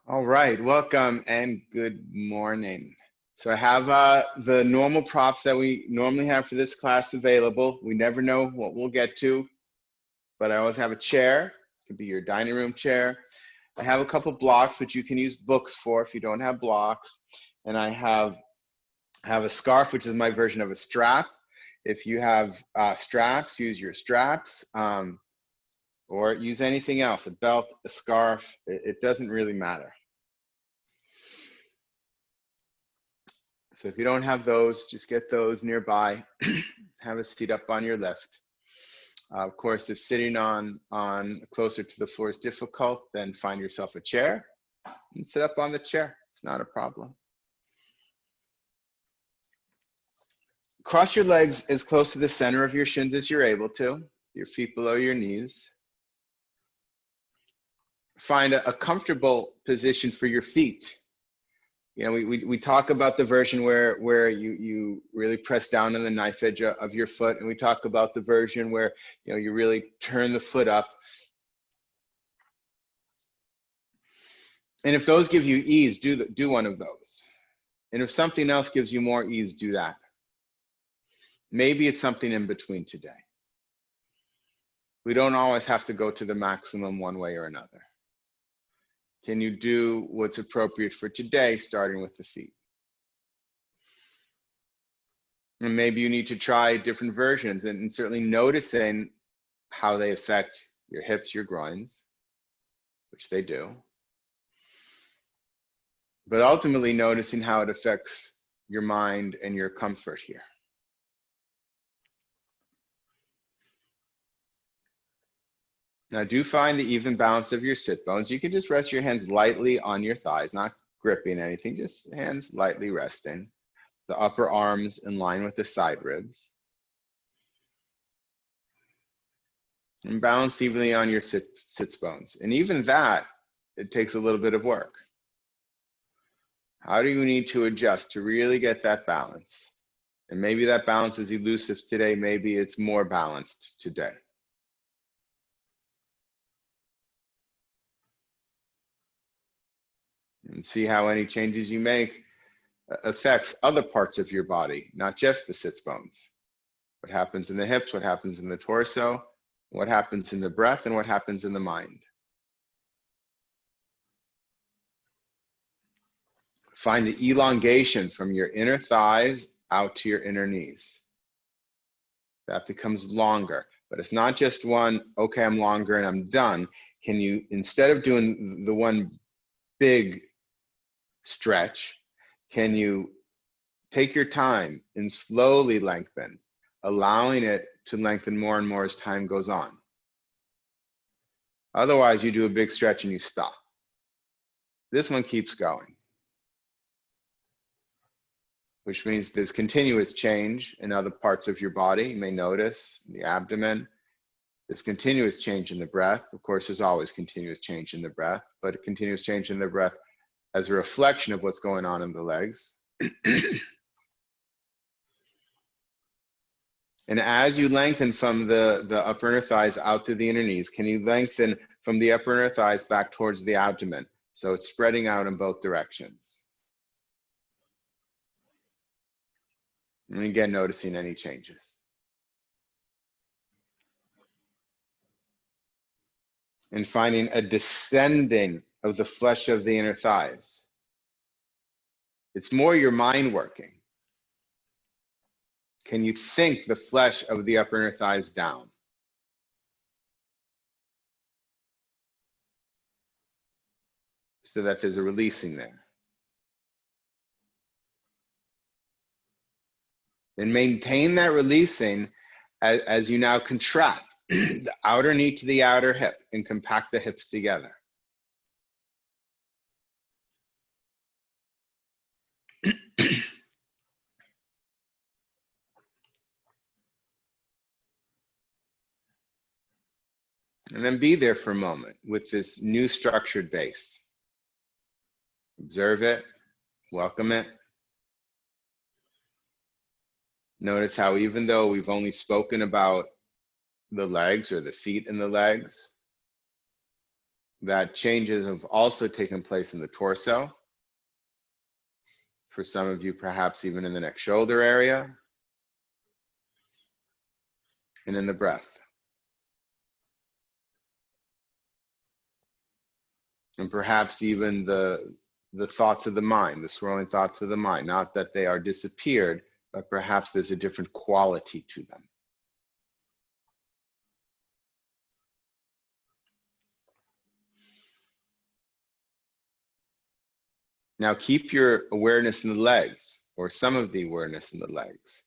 All right, welcome and good morning. So I have the normal props that we normally have for this class available. We never know what we'll get to, but I always have a chair. It could be your dining room chair. I have a couple blocks, which you can use books for if you don't have blocks. And I have a scarf, which is my version of a strap. If you have straps, use your straps. Or use anything else, a belt, a scarf, it doesn't really matter. So if you don't have those, just get those nearby. Have a seat up on your lift. Of course, if sitting on closer to the floor is difficult, then find yourself a chair and sit up on the chair. It's not a problem. Cross your legs as close to the center of your shins as you're able to, your feet below your knees. Find a comfortable position for your feet. You know, we talk about the version where you really press down on the knife edge of your foot, and we talk about the version where you really turn the foot up. And if those give you ease, do one of those. And if something else gives you more ease, do that. Maybe it's something in between today. We don't always have to go to the maximum one way or another. Can you do what's appropriate for today, starting with the feet? And maybe you need to try different versions and certainly noticing how they affect your hips, your groins, which they do. But ultimately noticing how it affects your mind and your comfort here. Now do find the even balance of your sit bones. You can just rest your hands lightly on your thighs, not gripping anything, just hands lightly resting. The upper arms in line with the side ribs. And balance evenly on your sits bones. And even that, it takes a little bit of work. How do you need to adjust to really get that balance? And maybe that balance is elusive today, maybe it's more balanced today. And see how any changes you make affects other parts of your body, not just the sits bones. What happens in the hips, what happens in the torso, what happens in the breath, and what happens in the mind. Find the elongation from your inner thighs out to your inner knees. That becomes longer, but it's not just one, okay, I'm longer and I'm done. Can you, instead of doing the one big stretch, can you take your time and slowly lengthen, allowing it to lengthen more and more as time goes on? Otherwise, you do a big stretch and you stop. This one keeps going, which means there's continuous change in other parts of your body. You may notice the abdomen. There's continuous change in the breath. Of course, there's always continuous change in the breath, but a continuous change in the breath as a reflection of what's going on in the legs. And as you lengthen from the upper inner thighs out to the inner knees, can you lengthen from the upper inner thighs back towards the abdomen? So it's spreading out in both directions. And again, noticing any changes. And finding a descending of the flesh of the inner thighs. It's more your mind working. Can you think the flesh of the upper inner thighs down? So that there's a releasing there. And maintain that releasing as you now contract the outer knee to the outer hip and compact the hips together. And then be there for a moment with this new structured base. Observe it, welcome it. Notice how even though we've only spoken about the legs or the feet and the legs, that changes have also taken place in the torso. For some of you, perhaps even in the neck shoulder area, and in the breath. And perhaps even the thoughts of the mind, the swirling thoughts of the mind, not that they are disappeared, but perhaps there's a different quality to them. Now keep your awareness in the legs, or some of the awareness in the legs.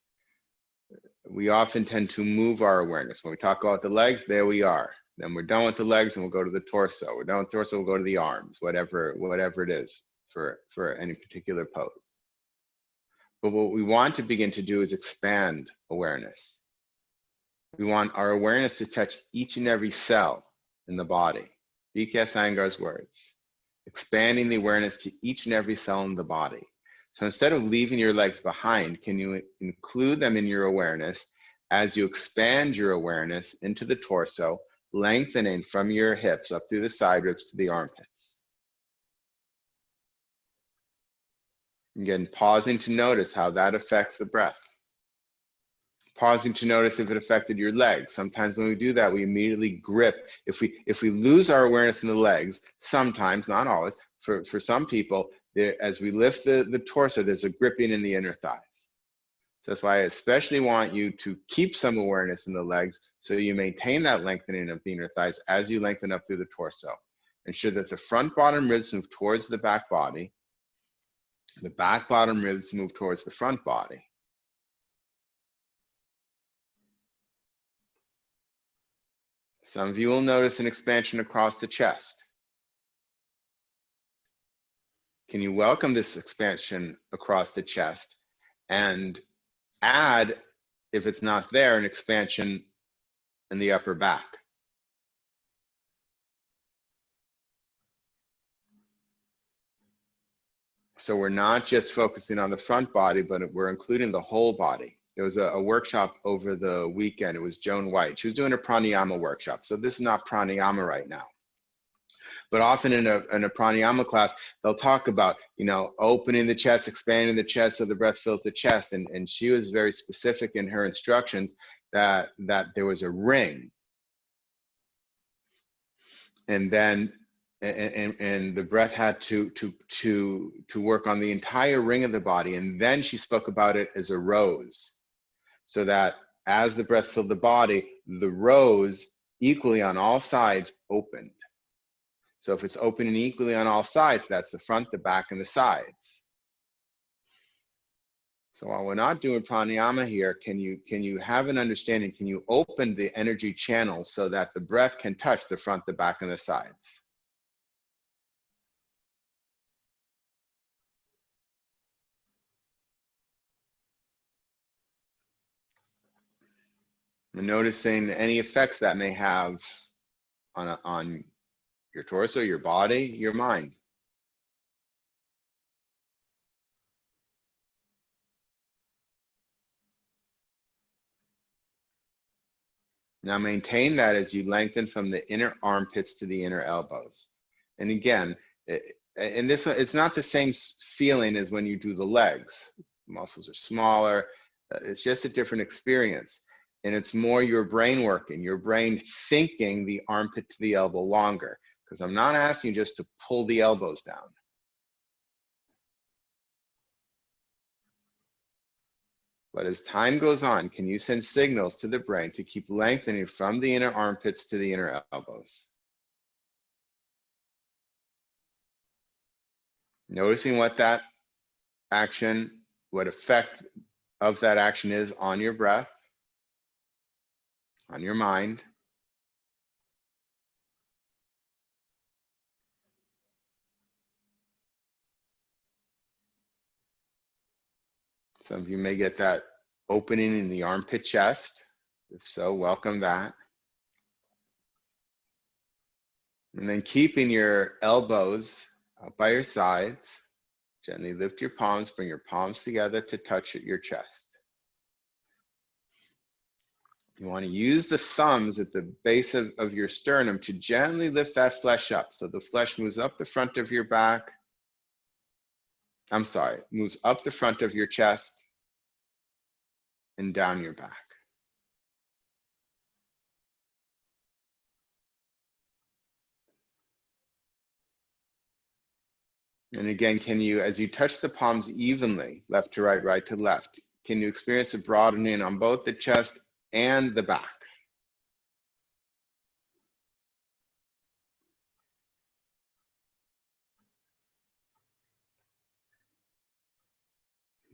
We often tend to move our awareness. When we talk about the legs, there we are. Then we're done with the legs and we'll go to the torso. We're done with the torso, we'll go to the arms, whatever it is for any particular pose. But what we want to begin to do is expand awareness. We want our awareness to touch each and every cell in the body. B.K.S. Iyengar's words. Expanding the awareness to each and every cell in the body. So instead of leaving your legs behind, can you include them in your awareness as you expand your awareness into the torso, lengthening from your hips up through the side ribs to the armpits? Again, pausing to notice how that affects the breath. Pausing to notice if it affected your legs. Sometimes when we do that, we immediately grip. If we lose our awareness in the legs, sometimes, not always, for some people, as we lift the torso, there's a gripping in the inner thighs. So that's why I especially want you to keep some awareness in the legs so you maintain that lengthening of the inner thighs as you lengthen up through the torso. Ensure that the front bottom ribs move towards the back body. The back bottom ribs move towards the front body. Some of you will notice an expansion across the chest. Can you welcome this expansion across the chest and add, if it's not there, an expansion in the upper back? So we're not just focusing on the front body, but we're including the whole body. There was a workshop over the weekend. It was Joan White. She was doing a pranayama workshop. So this is not pranayama right now. But often in a pranayama class, they'll talk about, opening the chest, expanding the chest so the breath fills the chest. And she was very specific in her instructions that there was a ring. And then and the breath had to work on the entire ring of the body. And then she spoke about it as a rose, so that as the breath filled the body, the rose equally on all sides opened. So if it's opening equally on all sides, that's the front, the back, and the sides. So while we're not doing pranayama here, can you have an understanding? Can you open the energy channels so that the breath can touch the front, the back, and the sides? And noticing any effects that may have on your torso, your body, your mind. Now maintain that as you lengthen from the inner armpits to the inner elbows. And again, and this one, it's not the same feeling as when you do the legs. The muscles are smaller. It's just a different experience. And it's more your brain working, your brain thinking the armpit to the elbow longer. Because I'm not asking you just to pull the elbows down. But as time goes on, can you send signals to the brain to keep lengthening from the inner armpits to the inner elbows? Noticing what that action, what effect of that action is on your breath, on your mind. Some of you may get that opening in the armpit chest. If so, welcome that. And then keeping your elbows up by your sides. Gently lift your palms, bring your palms together to touch your chest. You want to use the thumbs at the base of your sternum to gently lift that flesh up. So the flesh moves up the front of your back. I'm sorry, moves up the front of your chest and down your back. And again, can you, as you touch the palms evenly, left to right, right to left, can you experience a broadening on both the chest and the back?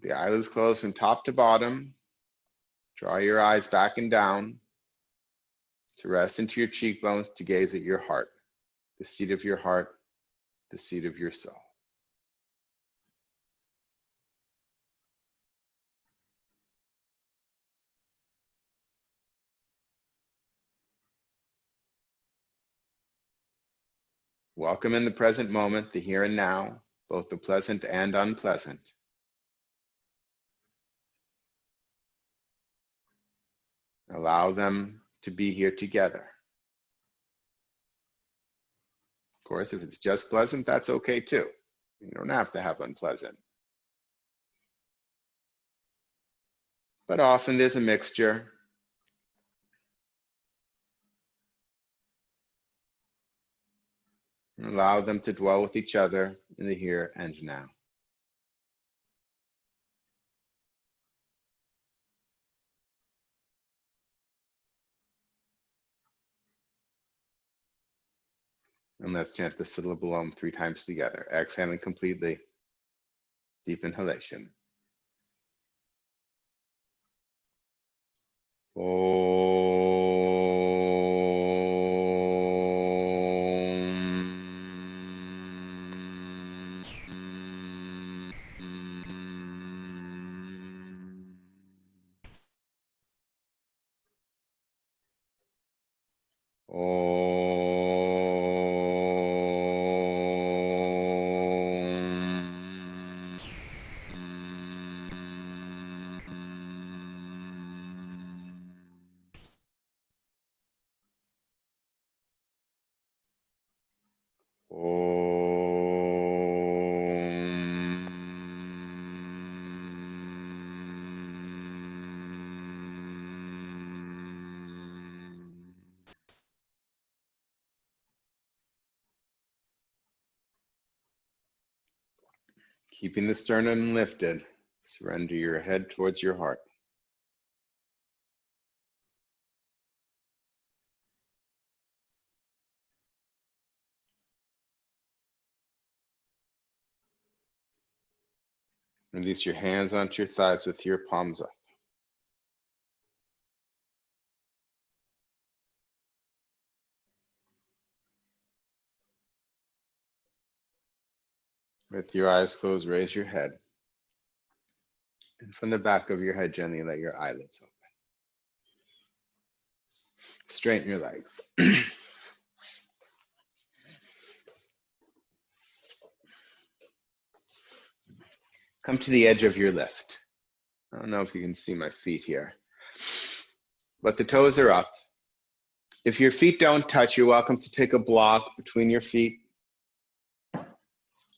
The eyelids closed from top to bottom. Draw your eyes back and down to rest into your cheekbones, to gaze at your heart, the seat of your heart, the seat of your soul. Welcome in the present moment, the here and now, both the pleasant and unpleasant. Allow them to be here together. Of course, if it's just pleasant, that's okay too. You don't have to have unpleasant. But often there's a mixture. Allow them to dwell with each other in the here and now. And let's chant the syllable Om 3 times together, exhaling completely. Deep inhalation. Keeping the sternum lifted, surrender your head towards your heart. Release your hands onto your thighs with your palms up. With your eyes closed, raise your head. And from the back of your head, gently let your eyelids open. Straighten your legs. Come to the edge of your lift. I don't know if you can see my feet here, but the toes are up. If your feet don't touch, you're welcome to take a block between your feet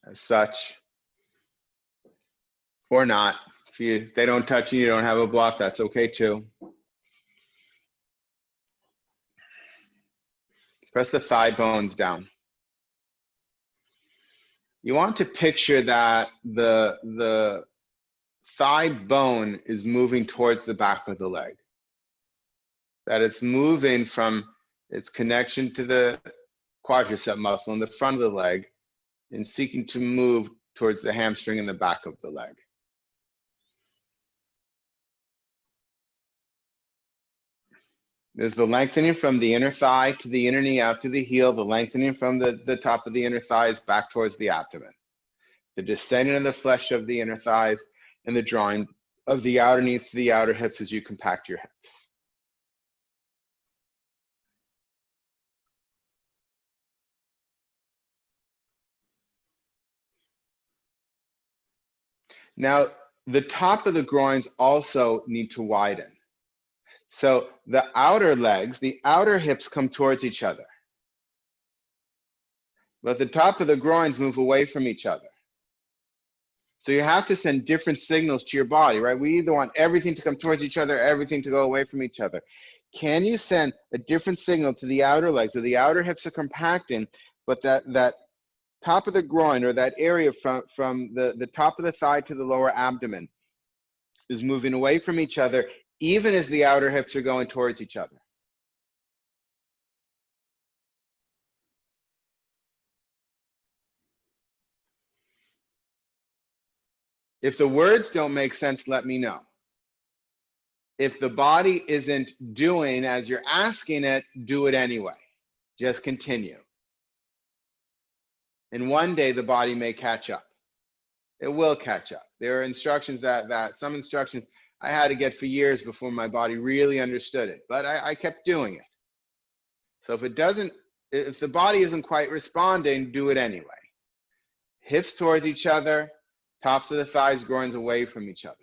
as such, or not. If they don't touch you don't have a block, that's okay too. Press the thigh bones down. You want to picture that the thigh bone is moving towards the back of the leg. That it's moving from its connection to the quadricep muscle in the front of the leg and seeking to move towards the hamstring in the back of the leg. There's the lengthening from the inner thigh to the inner knee out to the heel, the lengthening from the top of the inner thighs back towards the abdomen, the descending of the flesh of the inner thighs, and the drawing of the outer knees to the outer hips as you compact your hips. Now, the top of the groins also need to widen. So the outer legs, the outer hips come towards each other, but the top of the groins move away from each other. So you have to send different signals to your body, right? We either want everything to come towards each other, everything to go away from each other. Can you send a different signal to the outer legs, or the outer hips are compacting, but that top of the groin, or that area from the top of the thigh to the lower abdomen, is moving away from each other, even as the outer hips are going towards each other? If the words don't make sense, let me know. If the body isn't doing as you're asking it, do it anyway. Just continue. And one day the body may catch up. It will catch up. There are instructions that some instructions I had to get for years before my body really understood it, but I kept doing it. So if the body isn't quite responding, do it anyway. Hips towards each other, tops of the thighs, groins away from each other.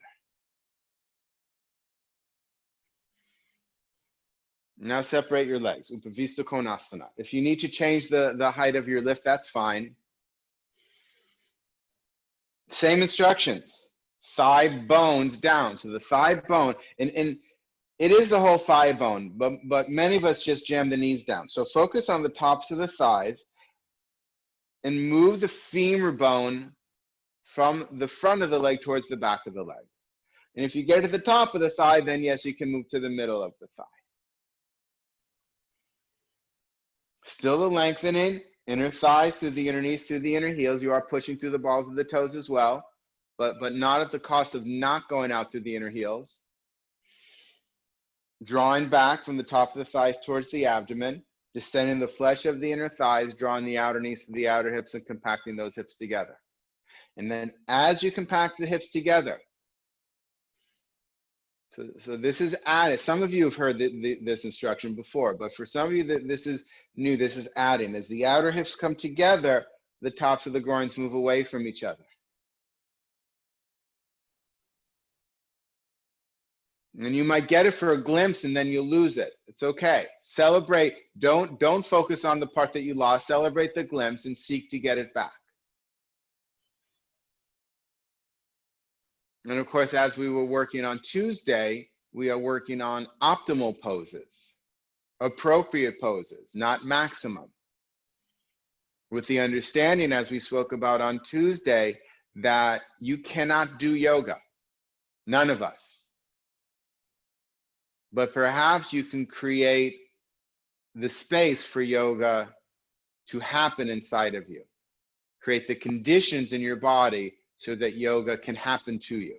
Now separate your legs, Upavista Konasana. If you need to change the height of your lift, that's fine. Same instructions, thigh bones down. So the thigh bone, and it is the whole thigh bone, but many of us just jam the knees down. So focus on the tops of the thighs and move the femur bone from the front of the leg towards the back of the leg. And if you get to the top of the thigh, then yes, you can move to the middle of the thigh. Still the lengthening, inner thighs through the inner knees, through the inner heels. You are pushing through the balls of the toes as well, but not at the cost of not going out through the inner heels. Drawing back from the top of the thighs towards the abdomen, descending the flesh of the inner thighs, drawing the outer knees to the outer hips and compacting those hips together. And then as you compact the hips together, so this is added. Some of you have heard this instruction before, but for some of you that this is new, this is adding. As the outer hips come together, the tops of the groins move away from each other. And you might get it for a glimpse and then you'll lose it. It's okay. Celebrate. Don't focus on the part that you lost. Celebrate the glimpse and seek to get it back. And of course, as we were working on Tuesday, we are working on optimal poses, appropriate poses, not maximum. With the understanding, as we spoke about on Tuesday, that you cannot do yoga. None of us. But perhaps you can create the space for yoga to happen inside of you. Create the conditions in your body so that yoga can happen to you.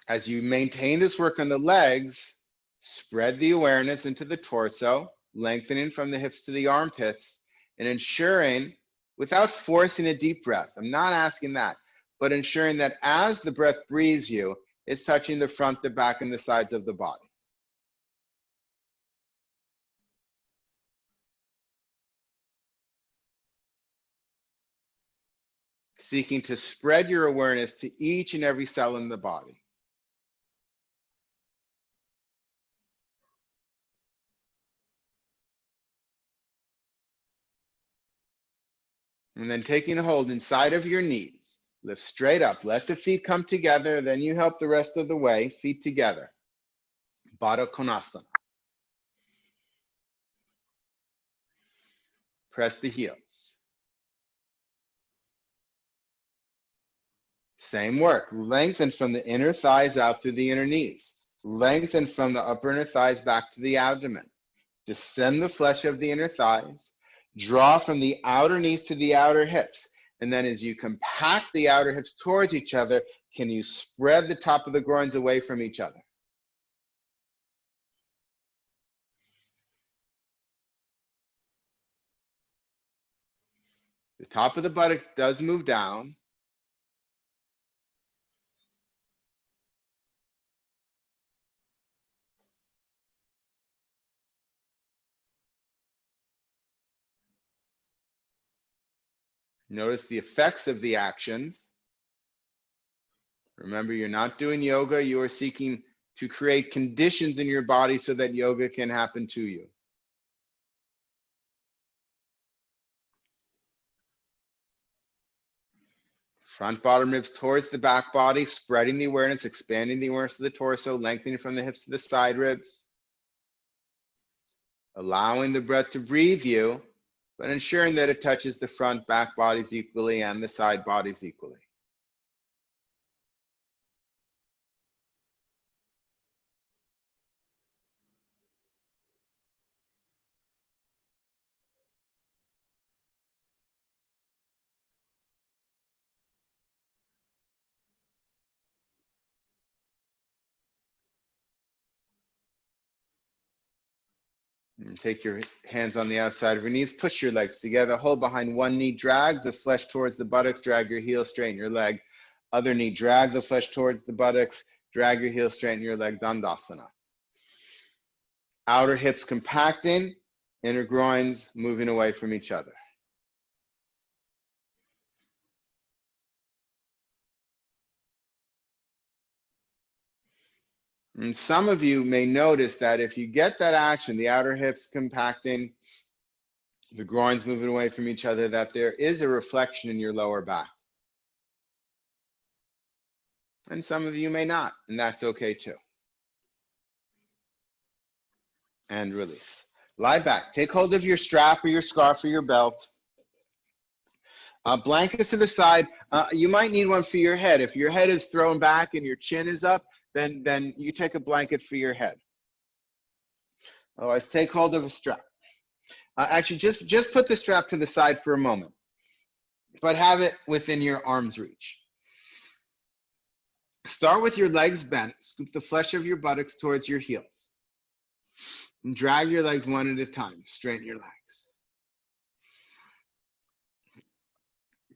As you maintain this work on the legs, spread the awareness into the torso, lengthening from the hips to the armpits, and ensuring, without forcing a deep breath, I'm not asking that, but ensuring that as the breath breathes you, it's touching the front, the back, and the sides of the body. Seeking to spread your awareness to each and every cell in the body. And then taking a hold inside of your knees. Lift straight up. Let the feet come together. Then you help the rest of the way. Feet together. Baddha Konasana. Press the heels. Same work. Lengthen from the inner thighs out through the inner knees. Lengthen from the upper inner thighs back to the abdomen. Descend the flesh of the inner thighs. Draw from the outer knees to the outer hips. And then as you compact the outer hips towards each other, can you spread the top of the groins away from each other? The top of the buttocks does move down. Notice the effects of the actions. Remember, you're not doing yoga. You are seeking to create conditions in your body so that yoga can happen to you. Front bottom ribs towards the back body, spreading the awareness, expanding the awareness of the torso, lengthening from the hips to the side ribs. Allowing the breath to breathe you, but ensuring that it touches the front, back bodies equally and the side bodies equally. And take your hands on the outside of your knees, push your legs together, hold behind one knee, drag the flesh towards the buttocks, drag your heel, straighten your leg. Other knee, drag the flesh towards the buttocks, drag your heel, straighten your leg, Dandasana. Outer hips compacting, inner groins moving away from each other. And some of you may notice that if you get that action, the outer hips compacting, the groins moving away from each other, that there is a reflection in your lower back. And some of you may not, and that's okay too. And release. Lie back. Take hold of your strap or your scarf or your belt. Blankets to the side. You might need one for your head. If your head is thrown back and your chin is up, then you take a blanket for your head. Otherwise, take hold of a strap. Actually, just put the strap to the side for a moment, but have it within your arm's reach. Start with your legs bent. Scoop the flesh of your buttocks towards your heels. And drag your legs one at a time. Straighten your legs.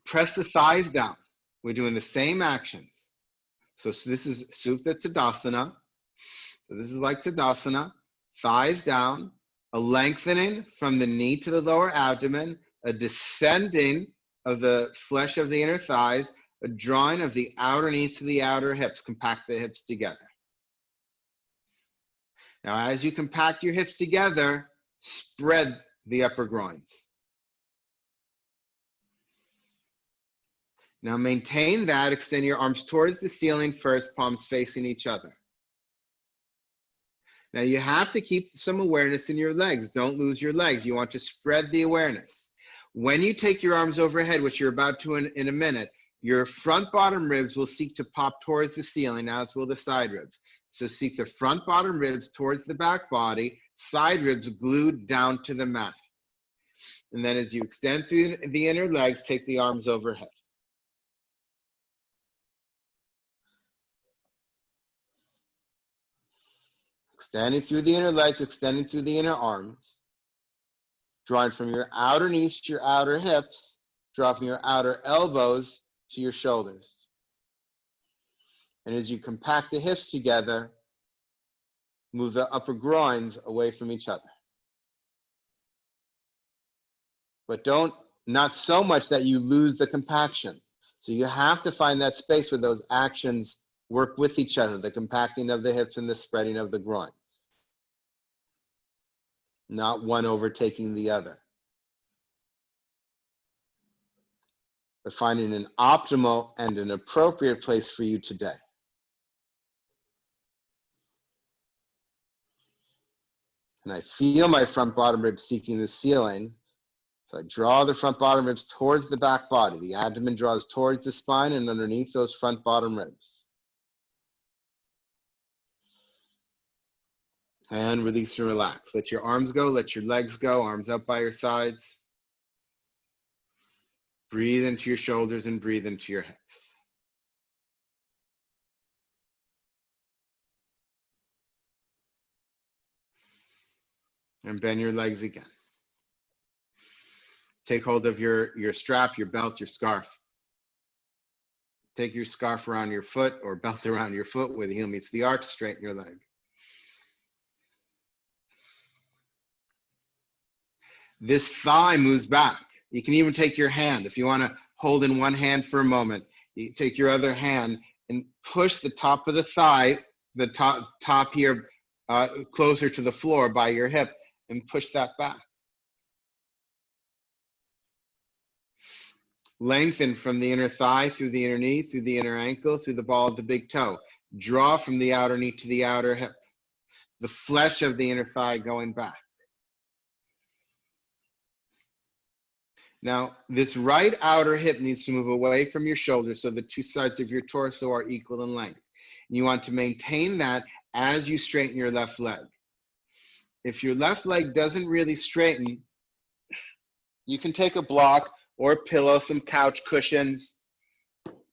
Press the thighs down. We're doing the same actions. So this is Supta Tadasana. So this is like Tadasana. Thighs down, a lengthening from the knee to the lower abdomen, a descending of the flesh of the inner thighs, a drawing of the outer knees to the outer hips. Compact the hips together. Now, as you compact your hips together, spread the upper groins. Now maintain that, extend your arms towards the ceiling first, palms facing each other. Now you have to keep some awareness in your legs. Don't lose your legs. You want to spread the awareness. When you take your arms overhead, which you're about to in a minute, your front bottom ribs will seek to pop towards the ceiling, as will the side ribs. So seek the front bottom ribs towards the back body, side ribs glued down to the mat. And then as you extend through the inner legs, take the arms overhead. Extending through the inner legs, extending through the inner arms. Drawing from your outer knees to your outer hips. Draw from your outer elbows to your shoulders. And as you compact the hips together, move the upper groins away from each other. But not so much that you lose the compaction. So you have to find that space where those actions work with each other, the compacting of the hips and the spreading of the groins. Not one overtaking the other. But finding an optimal and an appropriate place for you today. And I feel my front bottom ribs seeking the ceiling. So I draw the front bottom ribs towards the back body. The abdomen draws towards the spine and underneath those front bottom ribs. And release and relax. Let your arms go, let your legs go, arms up by your sides. Breathe into your shoulders and breathe into your hips. And bend your legs again. Take hold of your strap, your belt, your scarf. Take your scarf around your foot or belt around your foot where the heel meets the arch, straighten your leg. This thigh moves back. You can even take your hand. If you want to hold in one hand for a moment, you take your other hand and push the top of the thigh, the top here, closer to the floor by your hip, and push that back. Lengthen from the inner thigh, through the inner knee, through the inner ankle, through the ball of the big toe. Draw from the outer knee to the outer hip. The flesh of the inner thigh going back. Now, this right outer hip needs to move away from your shoulder so the two sides of your torso are equal in length. And you want to maintain that as you straighten your left leg. If your left leg doesn't really straighten, you can take a block or a pillow, some couch cushions,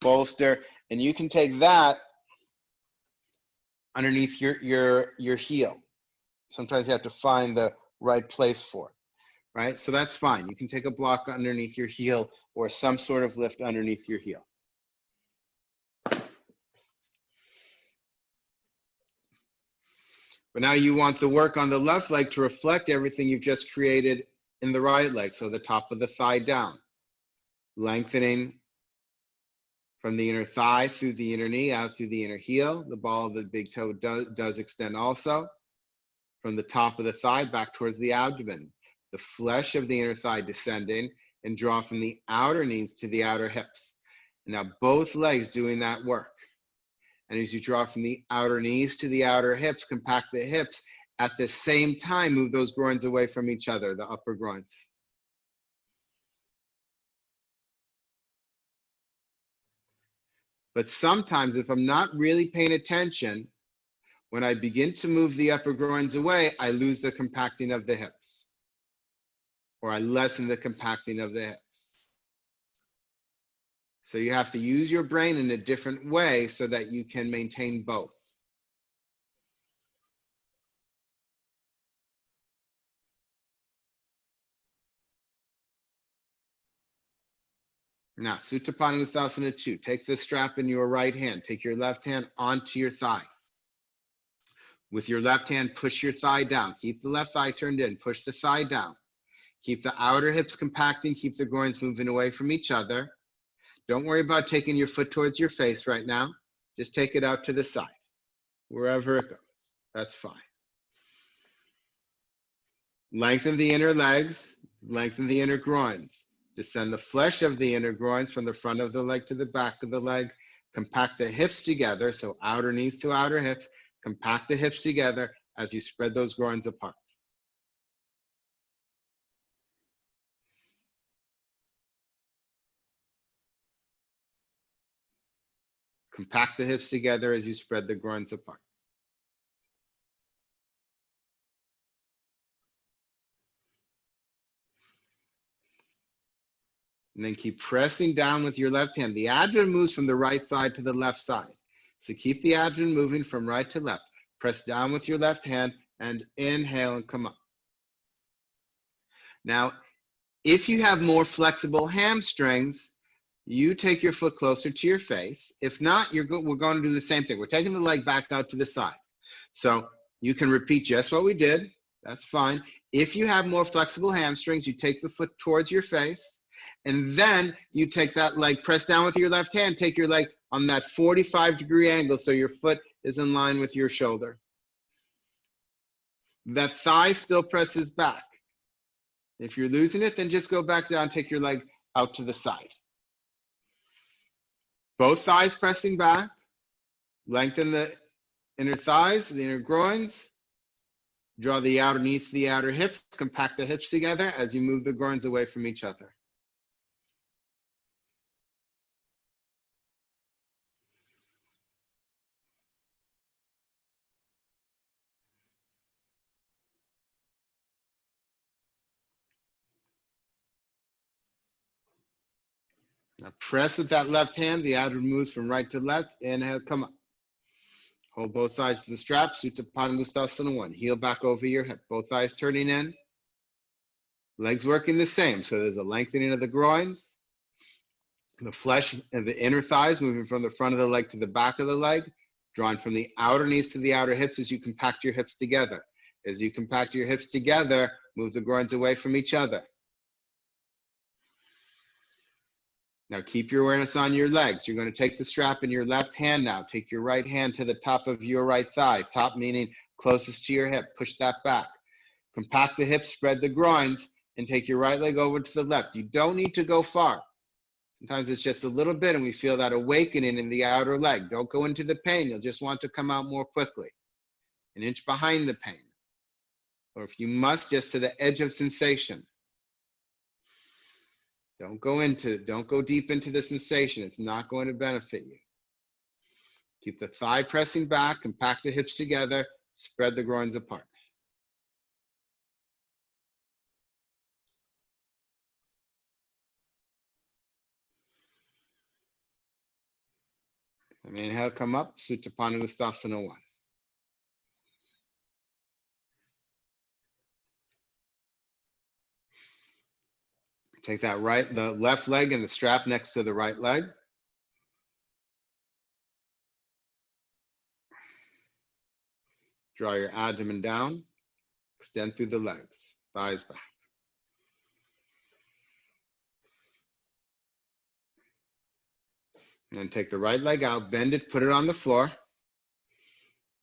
bolster, and you can take that underneath your heel. Sometimes you have to find the right place for it, right? So that's fine. You can take a block underneath your heel or some sort of lift underneath your heel. But now you want the work on the left leg to reflect everything you've just created in the right leg. So the top of the thigh down, lengthening from the inner thigh through the inner knee, out through the inner heel. The ball of the big toe does extend also. From the top of the thigh back towards the abdomen. The flesh of the inner thigh descending, and draw from the outer knees to the outer hips. And now both legs doing that work. And as you draw from the outer knees to the outer hips, compact the hips. At the same time, move those groins away from each other, the upper groins. But sometimes if I'm not really paying attention, when I begin to move the upper groins away, I lose the compacting of the hips, or I lessen the compacting of the hips. So you have to use your brain in a different way so that you can maintain both. Now, Supta Padangusthasana 2. Take the strap in your right hand. Take your left hand onto your thigh. With your left hand, push your thigh down. Keep the left thigh turned in. Push the thigh down. Keep the outer hips compacting. Keep the groins moving away from each other. Don't worry about taking your foot towards your face right now. Just take it out to the side, wherever it goes. That's fine. Lengthen the inner legs. Lengthen the inner groins. Descend the flesh of the inner groins from the front of the leg to the back of the leg. Compact the hips together, so outer knees to outer hips. Compact the hips together as you spread those groins apart. Compact the hips together as you spread the groins apart. And then keep pressing down with your left hand. The abdomen moves from the right side to the left side. So keep the abdomen moving from right to left. Press down with your left hand and inhale and come up. Now, if you have more flexible hamstrings, you take your foot closer to your face. If not, we're going to do the same thing. We're taking the leg back out to the side. So you can repeat just what we did. That's fine. If you have more flexible hamstrings, you take the foot towards your face, and then you take that leg, press down with your left hand, take your leg on that 45-degree angle so your foot is in line with your shoulder. That thigh still presses back. If you're losing it, then just go back down, take your leg out to the side. Both thighs pressing back. Lengthen the inner thighs, the inner groins. Draw the outer knees to the outer hips. Compact the hips together as you move the groins away from each other. Now press with that left hand. The abdomen moves from right to left. Inhale, come up. Hold both sides of the strap. Supta Padangusthasana 1. Heel back over your hip. Both thighs turning in. Legs working the same. So there's a lengthening of the groins. The flesh of the inner thighs moving from the front of the leg to the back of the leg. Drawing from the outer knees to the outer hips as you compact your hips together. As you compact your hips together, move the groins away from each other. Now keep your awareness on your legs. You're going to take the strap in your left hand now. Take your right hand to the top of your right thigh. Top meaning closest to your hip. Push that back. Compact the hips, spread the groins, and take your right leg over to the left. You don't need to go far. Sometimes it's just a little bit and we feel that awakening in the outer leg. Don't go into the pain. You'll just want to come out more quickly. An inch behind the pain. Or if you must, just to the edge of sensation. Don't go deep into the sensation. It's not going to benefit you. Keep the thigh pressing back, compact the hips together, spread the groins apart. And inhale, come up, Supta Panagustasana 1. Take the left leg and the strap next to the right leg. Draw your abdomen down, extend through the legs, thighs back. And then take the right leg out, bend it, put it on the floor.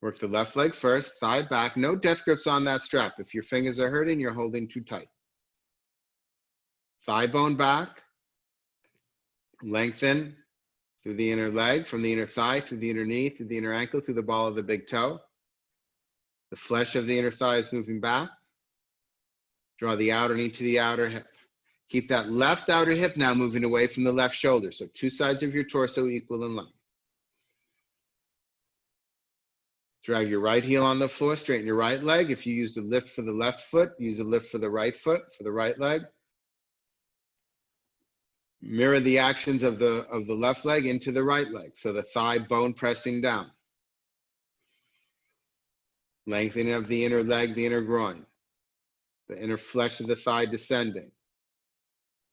Work the left leg first, thigh back. No death grips on that strap. If your fingers are hurting, you're holding too tight. Thigh bone back. Lengthen through the inner leg, from the inner thigh, through the inner knee, through the inner ankle, through the ball of the big toe. The flesh of the inner thigh is moving back. Draw the outer knee to the outer hip. Keep that left outer hip now moving away from the left shoulder. So two sides of your torso equal in length. Drag your right heel on the floor, straighten your right leg. If you use the lift for the left foot, use a lift for the right foot, for the right leg. Mirror the actions of the left leg into the right leg. So the thigh bone pressing down. Lengthening of the inner leg, the inner groin. The inner flesh of the thigh descending.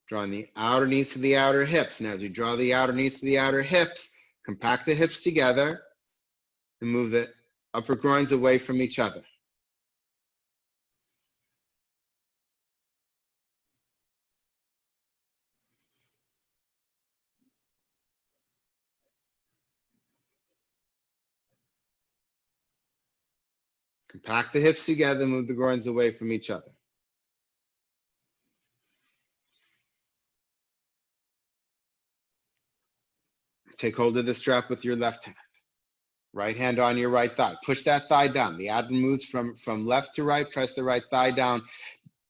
Drawing the outer knees to the outer hips. Now as you draw the outer knees to the outer hips, compact the hips together and move the upper groins away from each other. Compact the hips together, move the groins away from each other. Take hold of the strap with your left hand. Right hand on your right thigh. Push that thigh down. The abdomen moves from left to right. Press the right thigh down.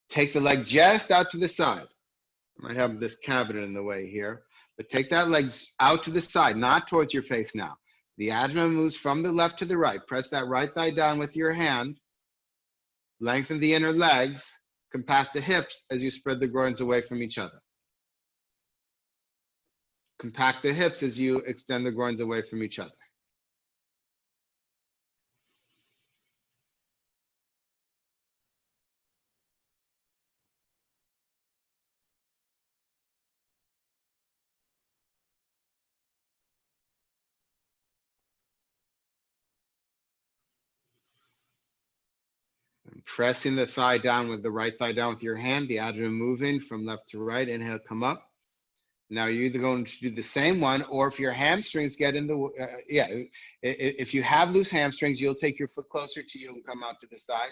Take the leg just out to the side. I might have this cabinet in the way here. But take that leg out to the side, not towards your face now. The abdomen moves from the left to the right. Press that right thigh down with your hand. Lengthen the inner legs. Compact the hips as you spread the groins away from each other. Compact the hips as you extend the groins away from each other. And pressing the thigh down with the right thigh down with your hand, the abdomen moving from left to right. Inhale, come up. Now you're either going to do the same one, or if your hamstrings get in the, if you have loose hamstrings, you'll take your foot closer to you and come out to the side.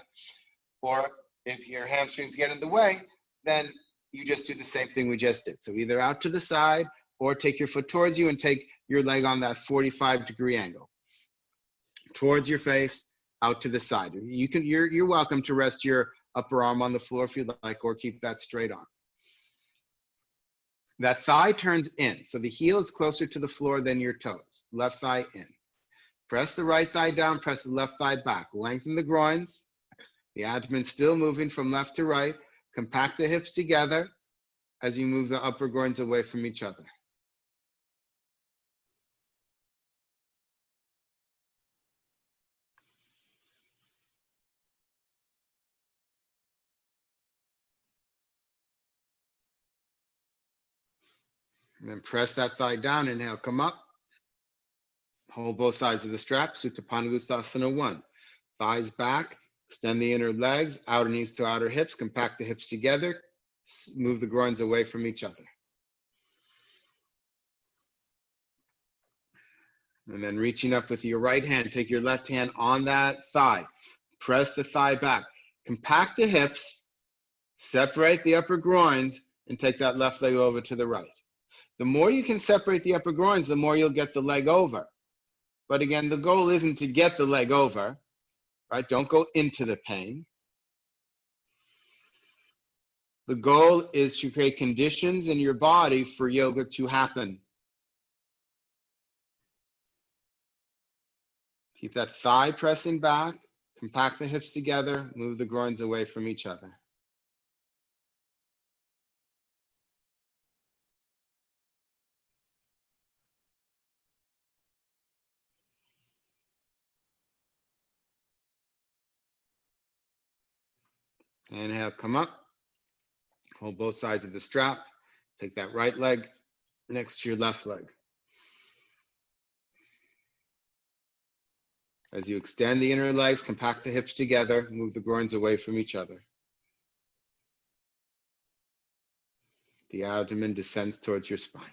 Or if your hamstrings get in the way, then you just do the same thing we just did. So either out to the side or take your foot towards you and take your leg on that 45-degree angle. Towards your face, out to the side. You're welcome to rest your upper arm on the floor if you'd like, or keep that straight on. That thigh turns in, so the heel is closer to the floor than your toes. Left thigh in. Press the right thigh down, press the left thigh back. Lengthen the groins. The abdomen still moving from left to right. Compact the hips together as you move the upper groins away from each other. And then press that thigh down. Inhale, come up. Hold both sides of the strap. Supta Panagustasana 1. Thighs back. Extend the inner legs. Outer knees to outer hips. Compact the hips together. Move the groins away from each other. And then reaching up with your right hand, take your left hand on that thigh. Press the thigh back. Compact the hips, separate the upper groins, and take that left leg over to the right. The more you can separate the upper groins, the more you'll get the leg over. But again, the goal isn't to get the leg over, right? Don't go into the pain. The goal is to create conditions in your body for yoga to happen. Keep that thigh pressing back, compact the hips together, move the groins away from each other. Inhale, come up. Hold both sides of the strap. Take that right leg next to your left leg. As you extend the inner legs, compact the hips together, move the groins away from each other. The abdomen descends towards your spine.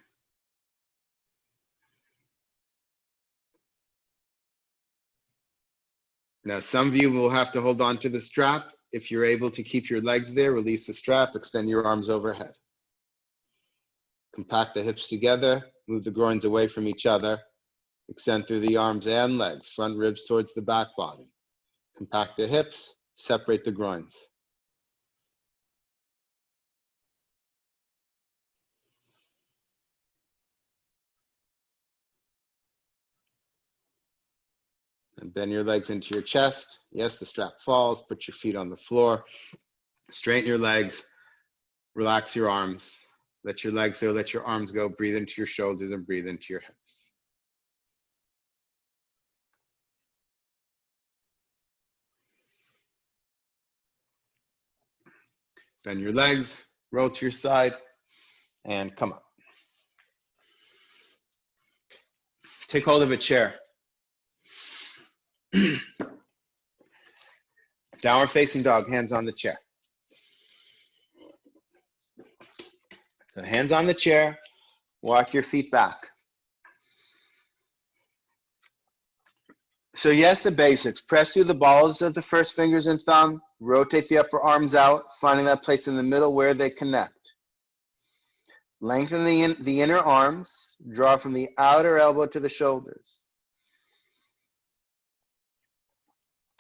Now, some of you will have to hold on to the strap. If you're able to keep your legs there, release the strap, extend your arms overhead. Compact the hips together, move the groins away from each other. Extend through the arms and legs, front ribs towards the back body. Compact the hips, separate the groins. And bend your legs into your chest. Yes, the strap falls. Put your feet on the floor. Straighten your legs. Relax your arms. Let your legs go, let your arms go. Breathe into your shoulders and breathe into your hips. Bend your legs, roll to your side, and come up. Take hold of a chair. Downward facing dog, hands on the chair. So hands on the chair, walk your feet back. So yes, the basics. Press through the balls of the first fingers and thumb, rotate the upper arms out, finding that place in the middle where they connect. Lengthen the inner arms, draw from the outer elbow to the shoulders.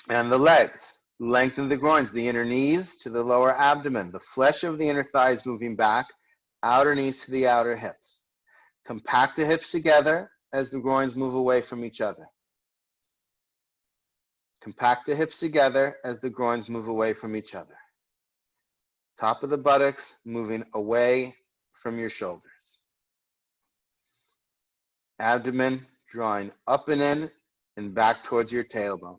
And the legs, lengthen the groins, the inner knees to the lower abdomen, the flesh of the inner thighs moving back, outer knees to the outer hips. Compact the hips together as the groins move away from each other. Compact the hips together as the groins move away from each other. Top of the buttocks moving away from your shoulders. Abdomen drawing up and in and back towards your tailbone.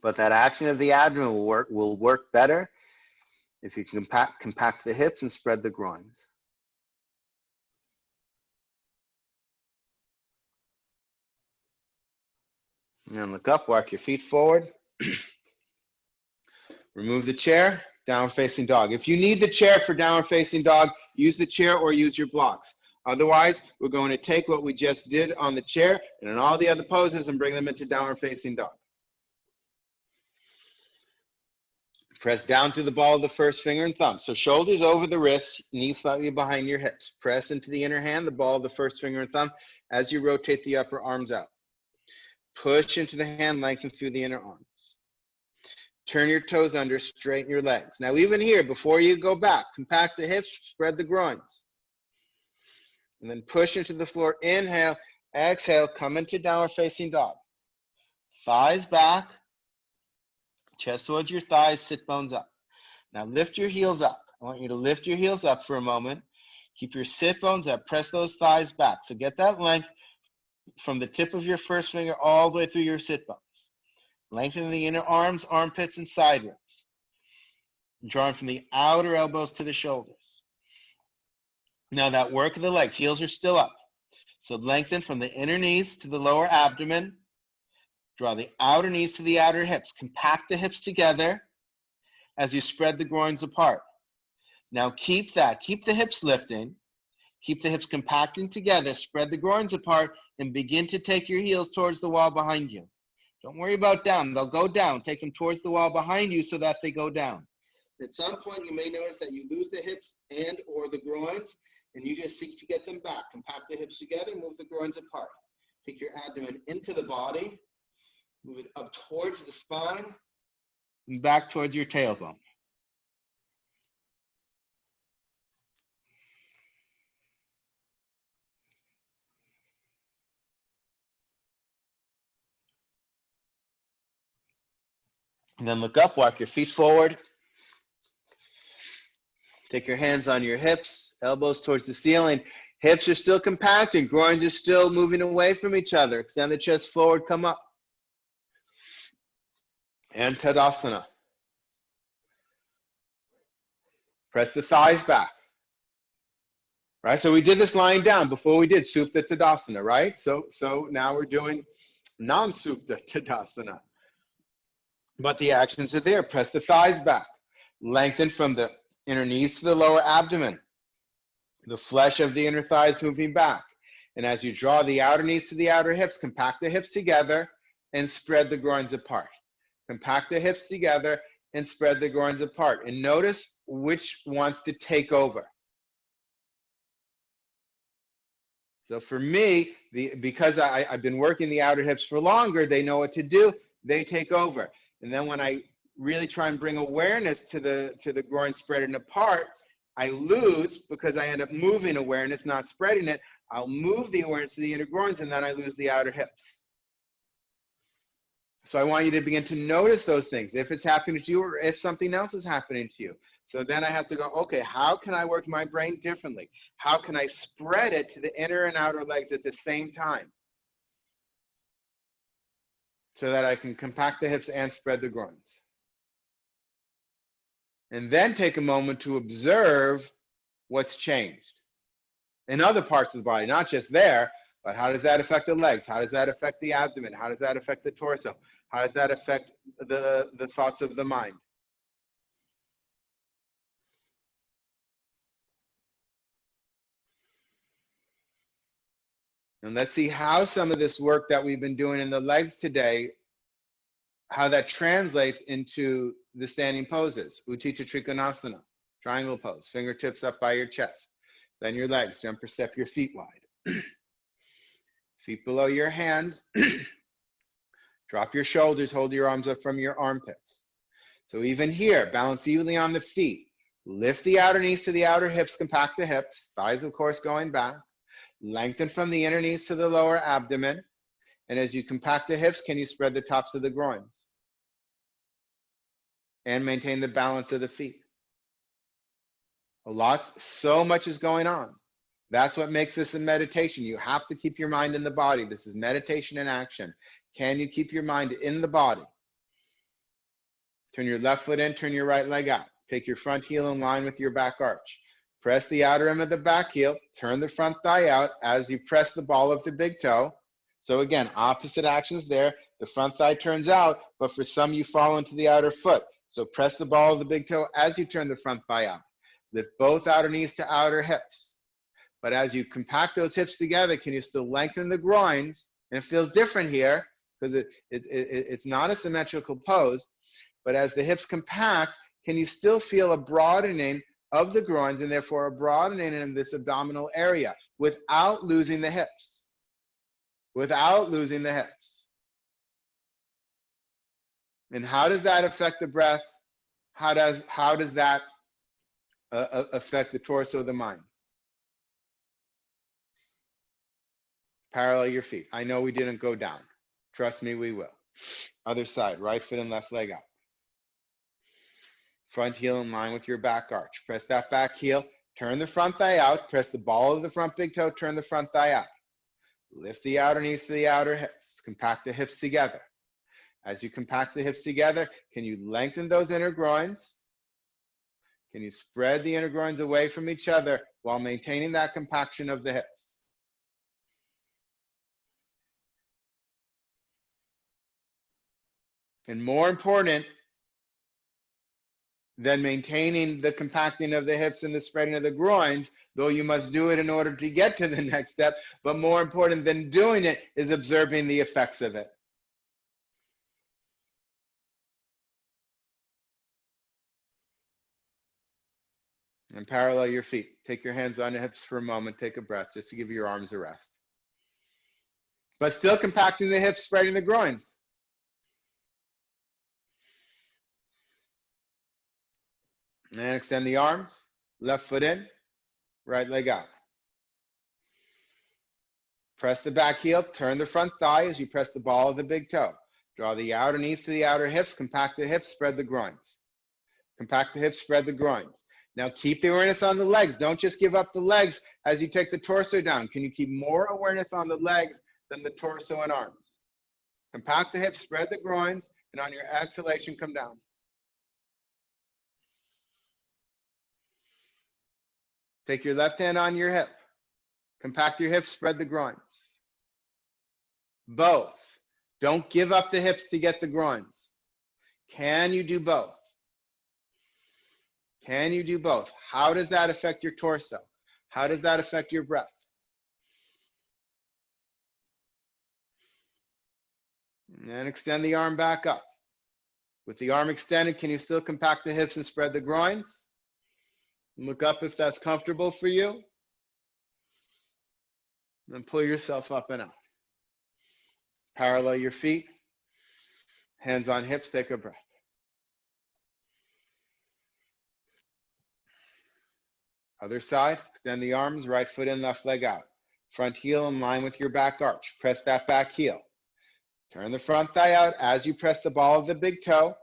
But that action of the abdomen will work better if you can compact the hips and spread the groins. And look up, walk your feet forward. Remove the chair, downward facing dog. If you need the chair for downward facing dog, use the chair or use your blocks. Otherwise, we're going to take what we just did on the chair and in all the other poses and bring them into downward facing dog. Press down through the ball of the first finger and thumb. So shoulders over the wrists, knees slightly behind your hips. Press into the inner hand, the ball of the first finger and thumb as you rotate the upper arms out. Push into the hand, lengthen through the inner arms. Turn your toes under, straighten your legs. Now even here, before you go back, compact the hips, spread the groins. And then push into the floor, inhale, exhale, come into downward facing dog. Thighs back, chest towards your thighs, sit bones up. Now lift your heels up. I want you to lift your heels up for a moment. Keep your sit bones up, press those thighs back. So get that length from the tip of your first finger all the way through your sit bones. Lengthen the inner arms, armpits, and side ribs. Drawing from the outer elbows to the shoulders. Now that work of the legs, heels are still up. So lengthen from the inner knees to the lower abdomen. Draw the outer knees to the outer hips. Compact the hips together as you spread the groins apart. Now keep that. Keep the hips lifting. Keep the hips compacting together. Spread the groins apart and begin to take your heels towards the wall behind you. Don't worry about down. They'll go down. Take them towards the wall behind you so that they go down. At some point, you may notice that you lose the hips and or the groins, and you just seek to get them back. Compact the hips together, move the groins apart. Take your abdomen into the body, move it up towards the spine, and back towards your tailbone. And then look up, walk your feet forward. Take your hands on your hips, elbows towards the ceiling. Hips are still compacting, groins are still moving away from each other. Extend the chest forward, come up. And Tadasana. Press the thighs back. Right, so we did this lying down before we did Supta Tadasana, right? So now we're doing non-Supta Tadasana. But the actions are there. Press the thighs back. Lengthen from the inner knees to the lower abdomen. The flesh of the inner thighs moving back. And as you draw the outer knees to the outer hips, compact the hips together and spread the groins apart. Compact the hips together and spread the groins apart. And notice which wants to take over. So for me, because I've been working the outer hips for longer, they know what to do, they take over. And then when I really try and bring awareness to the groin spreading apart, I lose because I end up moving awareness, not spreading it. I'll move the awareness to the inner groins and then I lose the outer hips. So I want you to begin to notice those things, if it's happening to you or if something else is happening to you. So then I have to go, okay, how can I work my brain differently? How can I spread it to the inner and outer legs at the same time? So that I can compact the hips and spread the groins. And then take a moment to observe what's changed in other parts of the body, not just there, but how does that affect the legs? How does that affect the abdomen? How does that affect the torso? How does that affect the thoughts of the mind? And let's see how some of this work that we've been doing in the legs today, how that translates into the standing poses. Utthita Trikonasana, triangle pose, fingertips up by your chest. Then your legs, jump or step your feet wide. Feet below your hands. Drop your shoulders, hold your arms up from your armpits. So even here, balance evenly on the feet. Lift the outer knees to the outer hips, compact the hips, thighs of course going back. Lengthen from the inner knees to the lower abdomen. And as you compact the hips, can you spread the tops of the groins? And maintain the balance of the feet. So much is going on. That's what makes this a meditation. You have to keep your mind in the body. This is meditation in action. Can you keep your mind in the body? Turn your left foot in, turn your right leg out. Take your front heel in line with your back arch. Press the outer rim of the back heel, turn the front thigh out as you press the ball of the big toe. So again, opposite actions there. The front thigh turns out, but for some you fall into the outer foot. So press the ball of the big toe as you turn the front thigh out. Lift both outer knees to outer hips. But as you compact those hips together, can you still lengthen the groins? And it feels different here because it's not a symmetrical pose. But as the hips compact, can you still feel a broadening of the groins and therefore a broadening in this abdominal area without losing the hips? Without losing the hips. And how does that affect the breath? How does that affect the torso, the mind? Parallel your feet. I know we didn't go down. Trust me, we will. Other side, right foot and left leg out. Front heel in line with your back arch. Press that back heel, turn the front thigh out, press the ball of the front big toe, turn the front thigh out. Lift the outer knees to the outer hips. Compact the hips together. As you compact the hips together, can you lengthen those inner groins? Can you spread the inner groins away from each other while maintaining that compaction of the hips? And more important, then maintaining the compacting of the hips and the spreading of the groins, though you must do it in order to get to the next step. But more important than doing it is observing the effects of it. And parallel your feet. Take your hands on your hips for a moment. Take a breath just to give your arms a rest. But still compacting the hips, spreading the groins. And extend the arms. Left foot in, right leg out. Press the back heel, turn the front thigh as you press the ball of the big toe. Draw the outer knees to the outer hips, compact the hips, spread the groins. Compact the hips, spread the groins. Now keep the awareness on the legs. Don't just give up the legs as you take the torso down. Can you keep more awareness on the legs than the torso and arms? Compact the hips, spread the groins, and on your exhalation, come down. Take your left hand on your hip. Compact your hips, spread the groins. Both. Don't give up the hips to get the groins. Can you do both? Can you do both? How does that affect your torso? How does that affect your breath? And extend the arm back up. With the arm extended, can you still compact the hips and spread the groins? Look up if that's comfortable for you. Then pull yourself up and out. Parallel your feet. Hands on hips, take a breath. Other side, extend the arms, right foot in, left leg out. Front heel in line with your back arch. Press that back heel. Turn the front thigh out as you press the ball of the big toe.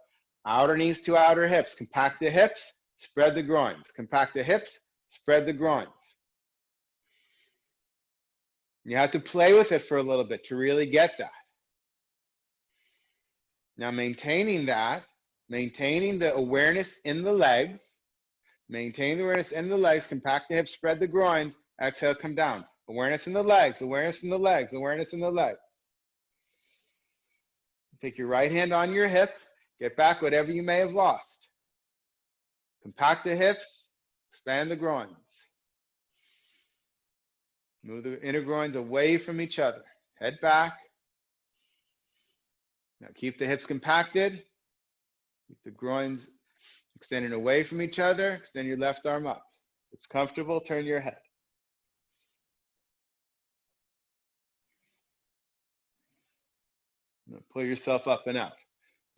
Outer knees to outer hips. Compact the hips, spread the groins. Compact the hips, spread the groins. You have to play with it for a little bit to really get that. Now maintaining that, maintaining the awareness in the legs, maintain the awareness in the legs, compact the hips, spread the groins, exhale, come down. Awareness in the legs, awareness in the legs, awareness in the legs. Take your right hand on your hip, get back whatever you may have lost. Compact the hips, expand the groins. Move the inner groins away from each other. Head back. Now keep the hips compacted. Keep the groins extending away from each other. Extend your left arm up. If it's comfortable, turn your head. Now pull yourself up and out.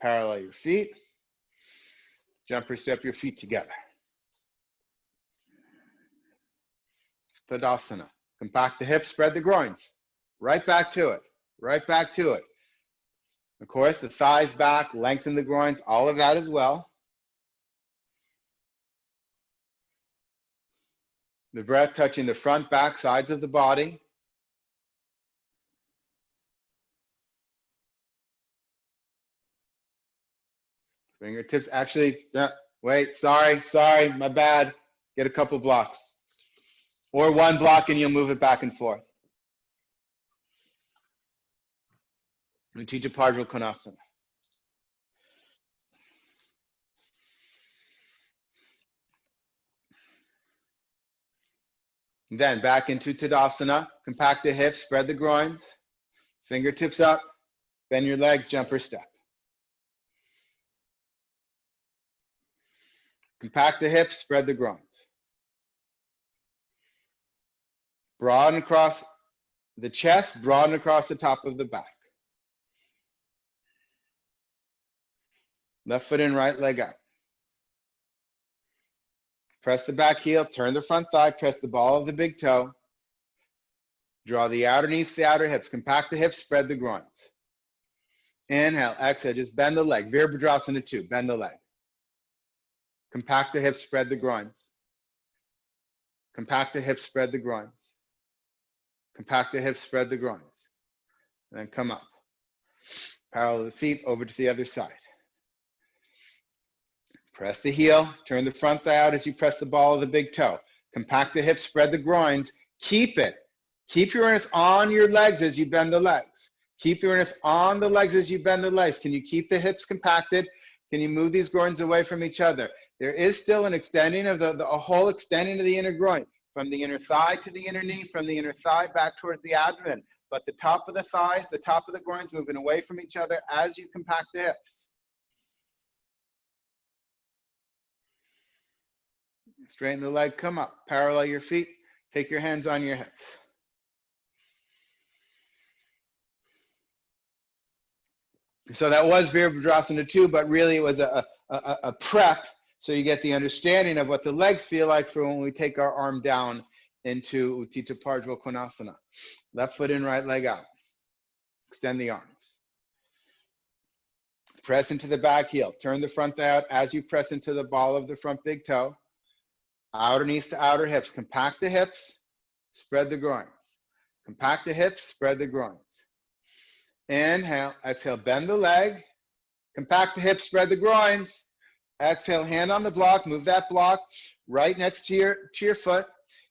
Parallel your feet. Jumper step your feet together. Tadasana. Compact the hips, spread the groins. Right back to it. Right back to it. Of course, the thighs back, lengthen the groins, all of that as well. The breath touching the front, back, sides of the body. Fingertips, actually, wait, sorry, my bad. Get a couple blocks. Or one block and you'll move it back and forth. Utthita Padra Konasana. Then back into Tadasana. Compact the hips, spread the groins. Fingertips up, bend your legs, jumper step. Compact the hips, spread the groins. Broaden across the chest, broaden across the top of the back. Left foot in, right leg out. Press the back heel, turn the front thigh, press the ball of the big toe. Draw the outer knees to the outer hips. Compact the hips, spread the groins. Inhale, exhale, just bend the leg. Virabhadrasana 2, bend the leg. Compact the hips, spread the groins. Compact the hips, spread the groins. Compact the hips, spread the groins. And then come up. Parallel the feet over to the other side. Press the heel, turn the front thigh out as you press the ball of the big toe. Compact the hips, spread the groins. Keep it. Keep your awareness on your legs as you bend the legs. Keep your awareness on the legs as you bend the legs. Can you keep the hips compacted? Can you move these groins away from each other? There is still an extending of a whole extending of the inner groin, from the inner thigh to the inner knee, from the inner thigh back towards the abdomen. But the top of the thighs, the top of the groins moving away from each other as you compact the hips. Straighten the leg, come up, parallel your feet, take your hands on your hips. So that was Virabhadrasana 2, but really it was a prep so you get the understanding of what the legs feel like for when we take our arm down into Utthita Pardha Konasana. Left foot in, right leg out. Extend the arms. Press into the back heel. Turn the front thigh out as you press into the ball of the front big toe. Outer knees to outer hips. Compact the hips, spread the groins. Compact the hips, spread the groins. Inhale, exhale, bend the leg. Compact the hips, spread the groins. Exhale, hand on the block, move that block right next to your foot.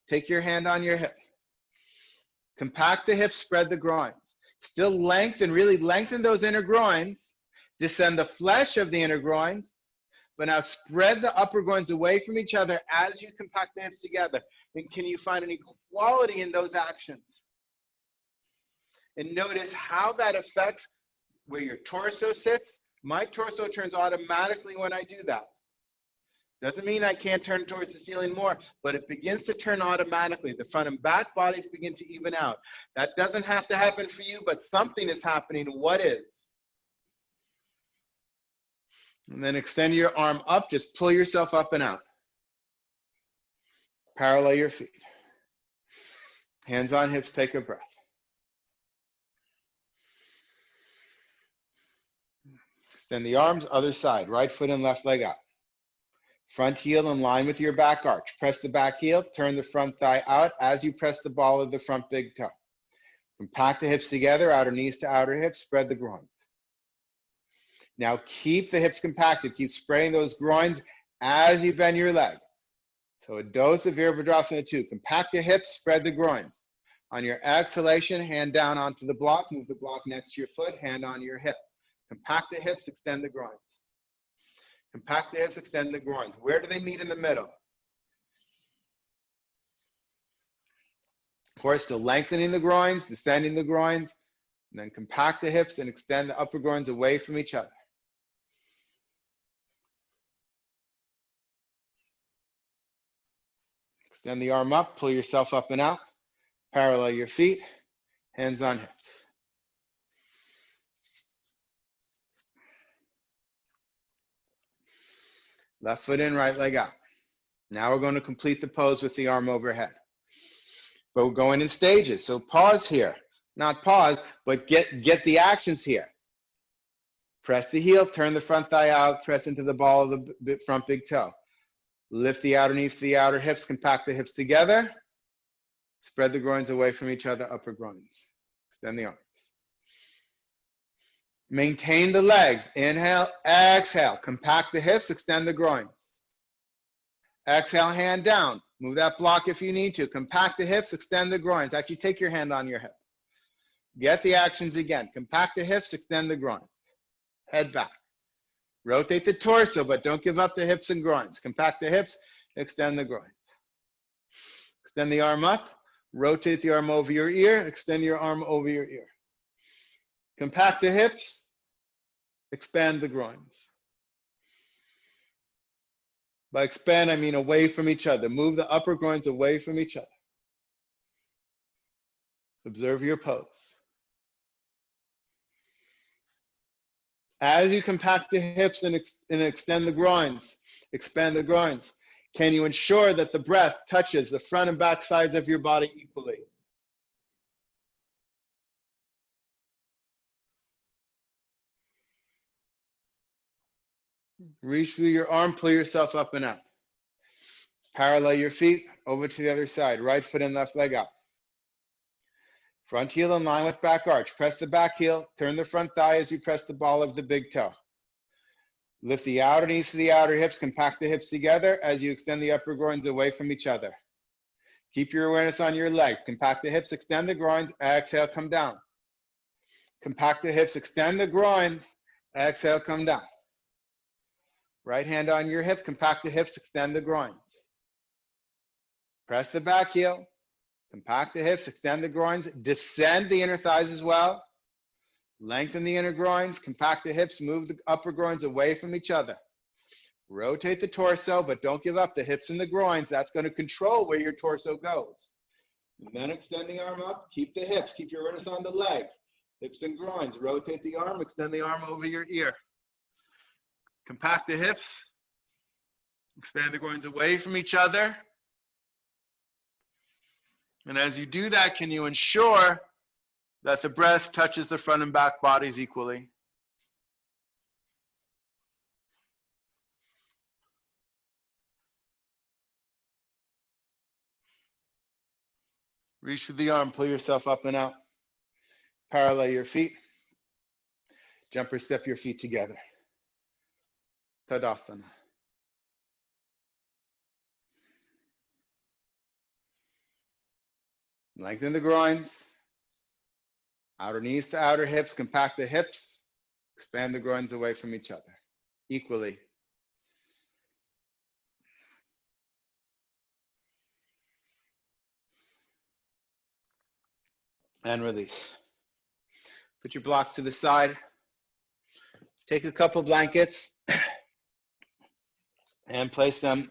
Take your hand on your hip. Compact the hips, spread the groins. Still lengthen, really lengthen those inner groins. Descend the flesh of the inner groins. But now spread the upper groins away from each other as you compact the hips together. And can you find any quality in those actions? And notice how that affects where your torso sits. My torso turns automatically when I do that. Doesn't mean I can't turn towards the ceiling more, but it begins to turn automatically. The front and back bodies begin to even out. That doesn't have to happen for you, but something is happening. What is? And then extend your arm up. Just pull yourself up and out. Parallel your feet. Hands on hips, take a breath. Extend the arms, other side, right foot and left leg out. Front heel in line with your back arch. Press the back heel, turn the front thigh out as you press the ball of the front big toe. Compact the hips together, outer knees to outer hips, spread the groins. Now keep the hips compacted, keep spreading those groins as you bend your leg. So a dose of Virabhadrasana 2. Compact the hips, spread the groins. On your exhalation, hand down onto the block, move the block next to your foot, hand on your hip. Compact the hips, extend the groins. Compact the hips, extend the groins. Where do they meet in the middle? Of course, still lengthening the groins, descending the groins, and then compact the hips and extend the upper groins away from each other. Extend the arm up, pull yourself up and out, parallel your feet, hands on hips. Left foot in, right leg out. Now we're going to complete the pose with the arm overhead. But we're going in stages, so pause here. Not pause, but get the actions here. Press the heel, turn the front thigh out, press into the ball of the front big toe. Lift the outer knees to the outer hips, compact the hips together. Spread the groins away from each other, upper groins. Extend the arms. Maintain the legs. Inhale, exhale. Compact the hips, extend the groins. Exhale, hand down. Move that block if you need to. Compact the hips, extend the groins. Actually, take your hand on your hip. Get the actions again. Compact the hips, extend the groins. Head back. Rotate the torso, but don't give up the hips and groins. Compact the hips, extend the groins. Extend the arm up. Rotate the arm over your ear. Extend your arm over your ear. Compact the hips, expand the groins. By expand, I mean away from each other. Move the upper groins away from each other. Observe your pose. As you compact the hips and extend the groins, expand the groins, can you ensure that the breath touches the front and back sides of your body equally? Reach through your arm, pull yourself up and out. Parallel your feet over to the other side, right foot and left leg out. Front heel in line with back arch. Press the back heel, turn the front thigh as you press the ball of the big toe. Lift the outer knees to the outer hips, compact the hips together as you extend the upper groins away from each other. Keep your awareness on your legs. Compact the hips, extend the groins, exhale, come down. Compact the hips, extend the groins, exhale, come down. Right hand on your hip, compact the hips, extend the groins. Press the back heel, compact the hips, extend the groins, descend the inner thighs as well. Lengthen the inner groins, compact the hips, move the upper groins away from each other. Rotate the torso, but don't give up the hips and the groins. That's going to control where your torso goes. And then extend the arm up, keep the hips, keep your awareness on the legs. Hips and groins, rotate the arm, extend the arm over your ear. Compact the hips, expand the groins away from each other. And as you do that, can you ensure that the breath touches the front and back bodies equally? Reach through the arm, pull yourself up and out. Parallel your feet. Jump or step your feet together. Tadasana. Lengthen the groins. Outer knees to outer hips. Compact the hips. Expand the groins away from each other equally. And release. Put your blocks to the side. Take a couple blankets and place them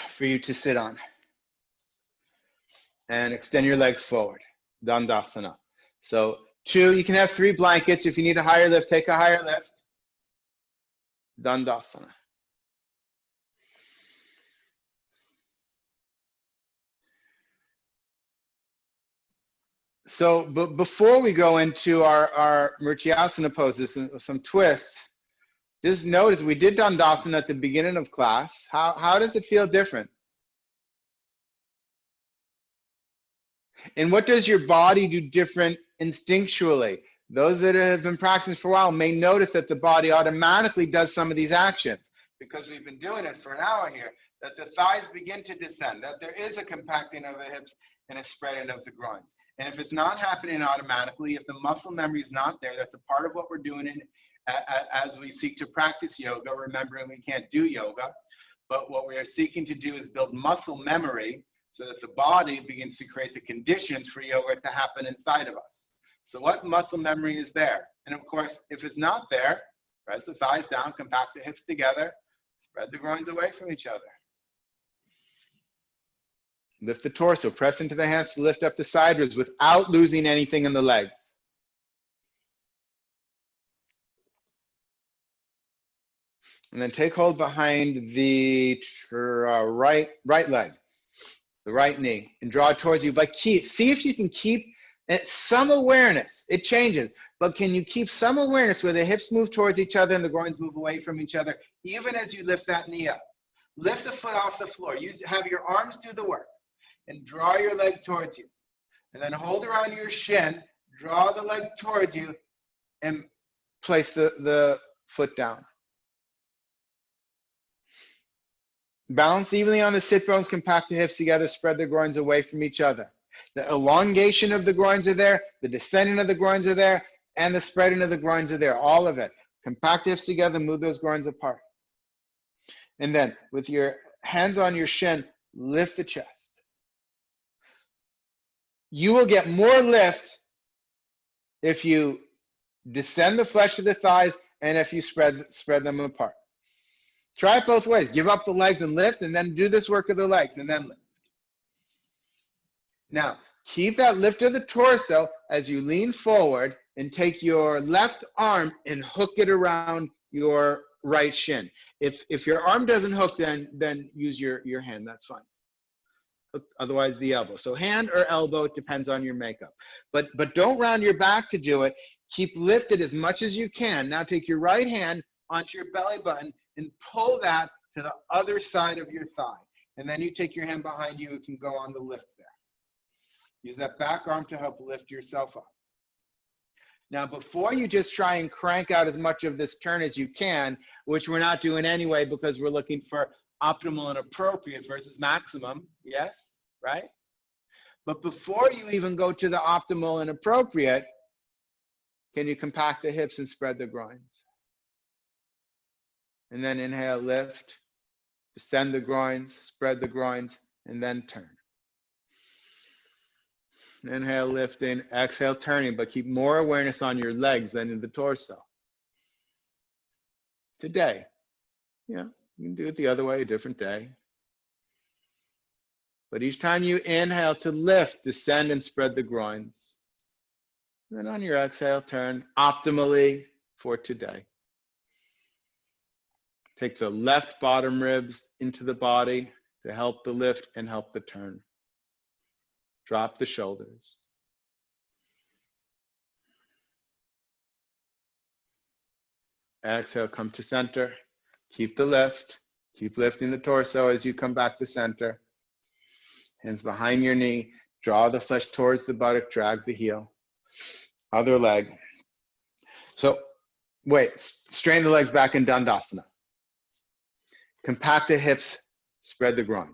for you to sit on. And extend your legs forward, Dandasana. So 2, you can have 3 blankets. If you need a higher lift, take a higher lift. Dandasana. So before we go into our Murchiyasana poses, some twists, just notice we did Dandasana at the beginning of class. How does it feel different? And what does your body do different instinctually? Those that have been practicing for a while may notice that the body automatically does some of these actions because we've been doing it for an hour here, that the thighs begin to descend, that there is a compacting of the hips and a spreading of the groins. And if it's not happening automatically, if the muscle memory is not there, that's a part of what we're doing as we seek to practice yoga, remembering we can't do yoga, but what we are seeking to do is build muscle memory so that the body begins to create the conditions for yoga to happen inside of us. So what muscle memory is there? And of course, if it's not there, press the thighs down, compact the hips together, spread the groins away from each other. Lift the torso, press into the hands to lift up the side ribs without losing anything in the legs. And then take hold behind the right leg, the right knee, and draw it towards you. But see if you can keep some awareness. It changes, but can you keep some awareness where the hips move towards each other and the groins move away from each other, even as you lift that knee up? Lift the foot off the floor. Have your arms do the work and draw your leg towards you. And then hold around your shin, draw the leg towards you, and place the foot down. Balance evenly on the sit bones, compact the hips together, spread the groins away from each other. The elongation of the groins are there, the descending of the groins are there, and the spreading of the groins are there, all of it. Compact the hips together, move those groins apart. And then with your hands on your shin, lift the chest. You will get more lift if you descend the flesh of the thighs and if you spread them apart. Try it both ways. Give up the legs and lift, and then do this work of the legs, and then lift. Now, keep that lift of the torso as you lean forward and take your left arm and hook it around your right shin. If your arm doesn't hook, then use your hand. That's fine. Otherwise, the elbow. So hand or elbow, it depends on your makeup. But don't round your back to do it. Keep lifted as much as you can. Now take your right hand onto your belly button and pull that to the other side of your thigh. And then you take your hand behind you, it can go on the lift there. Use that back arm to help lift yourself up. Now, before you just try and crank out as much of this turn as you can, which we're not doing anyway because we're looking for optimal and appropriate versus maximum, yes, right? But before you even go to the optimal and appropriate, can you compact the hips and spread the groins? And then inhale, lift, descend the groins, spread the groins, and then turn. Inhale, lifting, exhale, turning, but keep more awareness on your legs than in the torso. Today, yeah, you can do it the other way, a different day. But each time you inhale to lift, descend and spread the groins. And then on your exhale, turn optimally for today. Take the left bottom ribs into the body to help the lift and help the turn. Drop the shoulders. Exhale, come to center. Keep the lift. Keep lifting the torso as you come back to center. Hands behind your knee. Draw the flesh towards the buttock. Drag the heel. Other leg. So wait, strain the legs back in Dandasana. Compact the hips, spread the groins.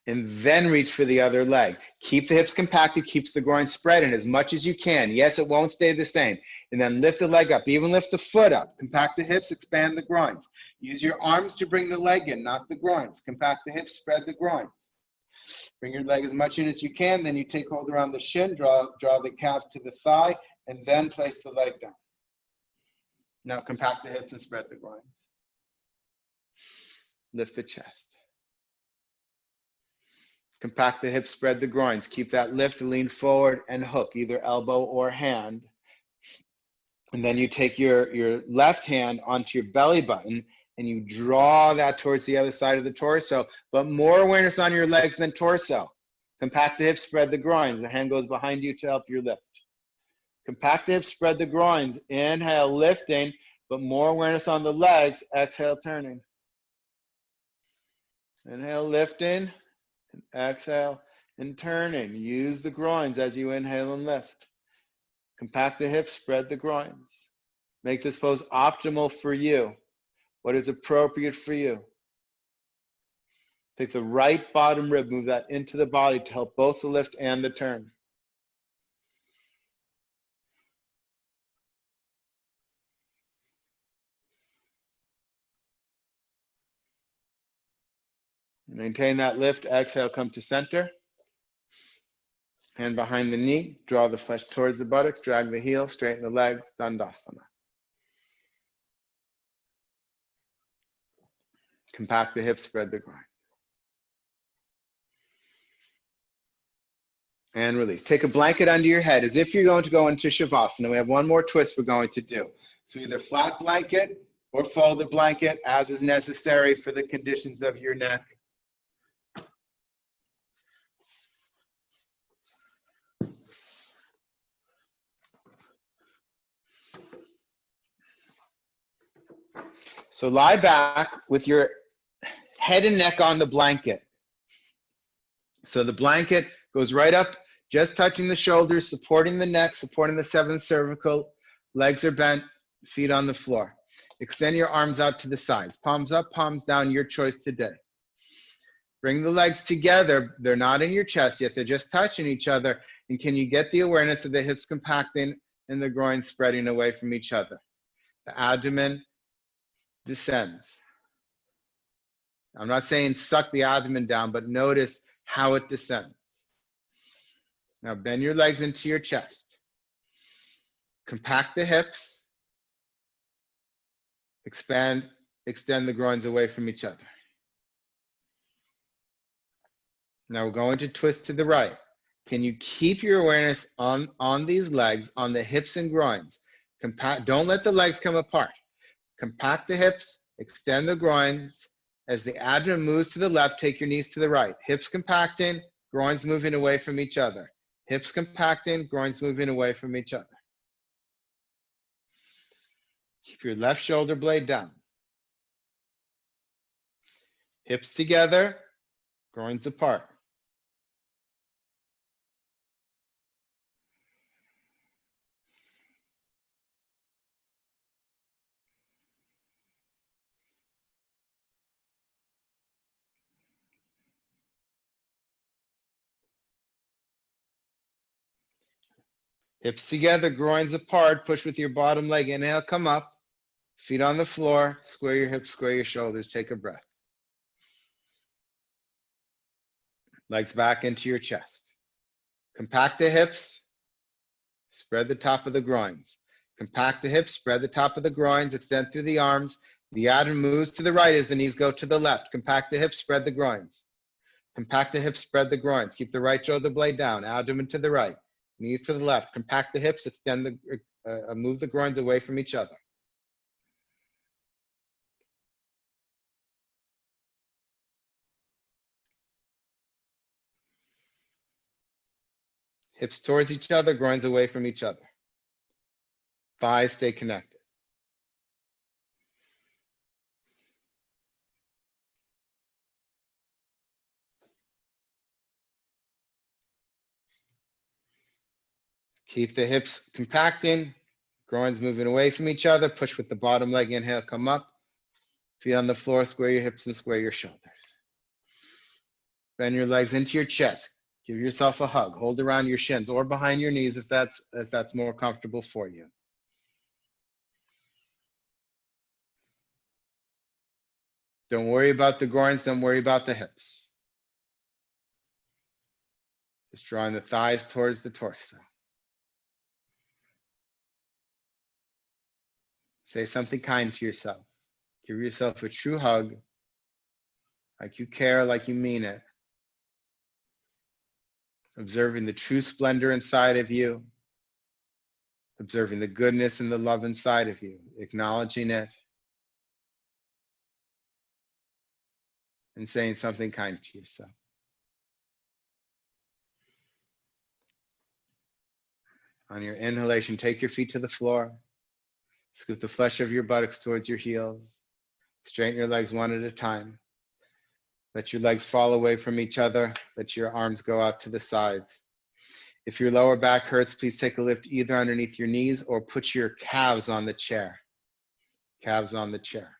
And then reach for the other leg. Keep the hips compacted, keeps the groin spreading as much as you can. Yes, it won't stay the same. And then lift the leg up, even lift the foot up. Compact the hips, expand the groins. Use your arms to bring the leg in, not the groins. Compact the hips, spread the groins. Bring your leg as much in as you can, then you take hold around the shin, draw the calf to the thigh, and then place the leg down. Now compact the hips and spread the groins. Lift the chest. Compact the hips, spread the groins. Keep that lift, lean forward and hook, either elbow or hand. And then you take your left hand onto your belly button and you draw that towards the other side of the torso, but more awareness on your legs than torso. Compact the hips, spread the groins. The hand goes behind you to help your lift. Compact the hips, spread the groins. Inhale, lifting, but more awareness on the legs. Exhale, turning. Inhale, lifting. Exhale and turning. Use the groins as you inhale and lift. Compact the hips, spread the groins. Make this pose optimal for you. What is appropriate for you? Take the right bottom rib, move that into the body to help both the lift and the turn. Maintain that lift. Exhale, come to center. Hand behind the knee. Draw the flesh towards the buttocks. Drag the heel. Straighten the legs. Dandasana. Compact the hips. Spread the groin. And release. Take a blanket under your head as if you're going to go into Shavasana. We have one more twist we're going to do. So either flat blanket or folded blanket as is necessary for the conditions of your neck. So lie back with your head and neck on the blanket. So the blanket goes right up, just touching the shoulders, supporting the neck, supporting the seventh cervical. Legs are bent, feet on the floor. Extend your arms out to the sides. Palms up, palms down, your choice today. Bring the legs together. They're not in your chest yet. They're just touching each other. And can you get the awareness of the hips compacting and the groin spreading away from each other? The abdomen descends. I'm not saying suck the abdomen down, but notice how it descends. Now bend your legs into your chest. Compact the hips. Expand, extend the groins away from each other. Now we're going to twist to the right. Can you keep your awareness on these legs, on the hips and groins? Don't let the legs come apart. Compact the hips, extend the groins. As the abdomen moves to the left, take your knees to the right. Hips compacting, groins moving away from each other. Hips compacting, groins moving away from each other. Keep your left shoulder blade down. Hips together, groins apart. Hips together, groins apart. Push with your bottom leg. Inhale, come up. Feet on the floor, square your hips, square your shoulders, take a breath. Legs back into your chest. Compact the hips, spread the top of the groins. Compact the hips, spread the top of the groins, extend through the arms. The abdomen moves to the right as the knees go to the left. Compact the hips, spread the groins. Compact the hips, spread the groins. Keep the right shoulder blade down, abdomen to the right, knees to the left. Compact the hips, move the groins away from each other. Hips towards each other, groins away from each other. Thighs stay connected. Keep the hips compacting, groins moving away from each other. Push with the bottom leg, inhale, come up. Feet on the floor, square your hips and square your shoulders. Bend your legs into your chest. Give yourself a hug. Hold around your shins or behind your knees if that's more comfortable for you. Don't worry about the groins, don't worry about the hips. Just drawing the thighs towards the torso. Say something kind to yourself. Give yourself a true hug, like you care, like you mean it. Observing the true splendor inside of you. Observing the goodness and the love inside of you. Acknowledging it. And saying something kind to yourself. On your inhalation, take your feet to the floor. Scoop the flesh of your buttocks towards your heels. Straighten your legs one at a time. Let your legs fall away from each other. Let your arms go out to the sides. If your lower back hurts, please take a lift either underneath your knees or put your calves on the chair. Calves on the chair.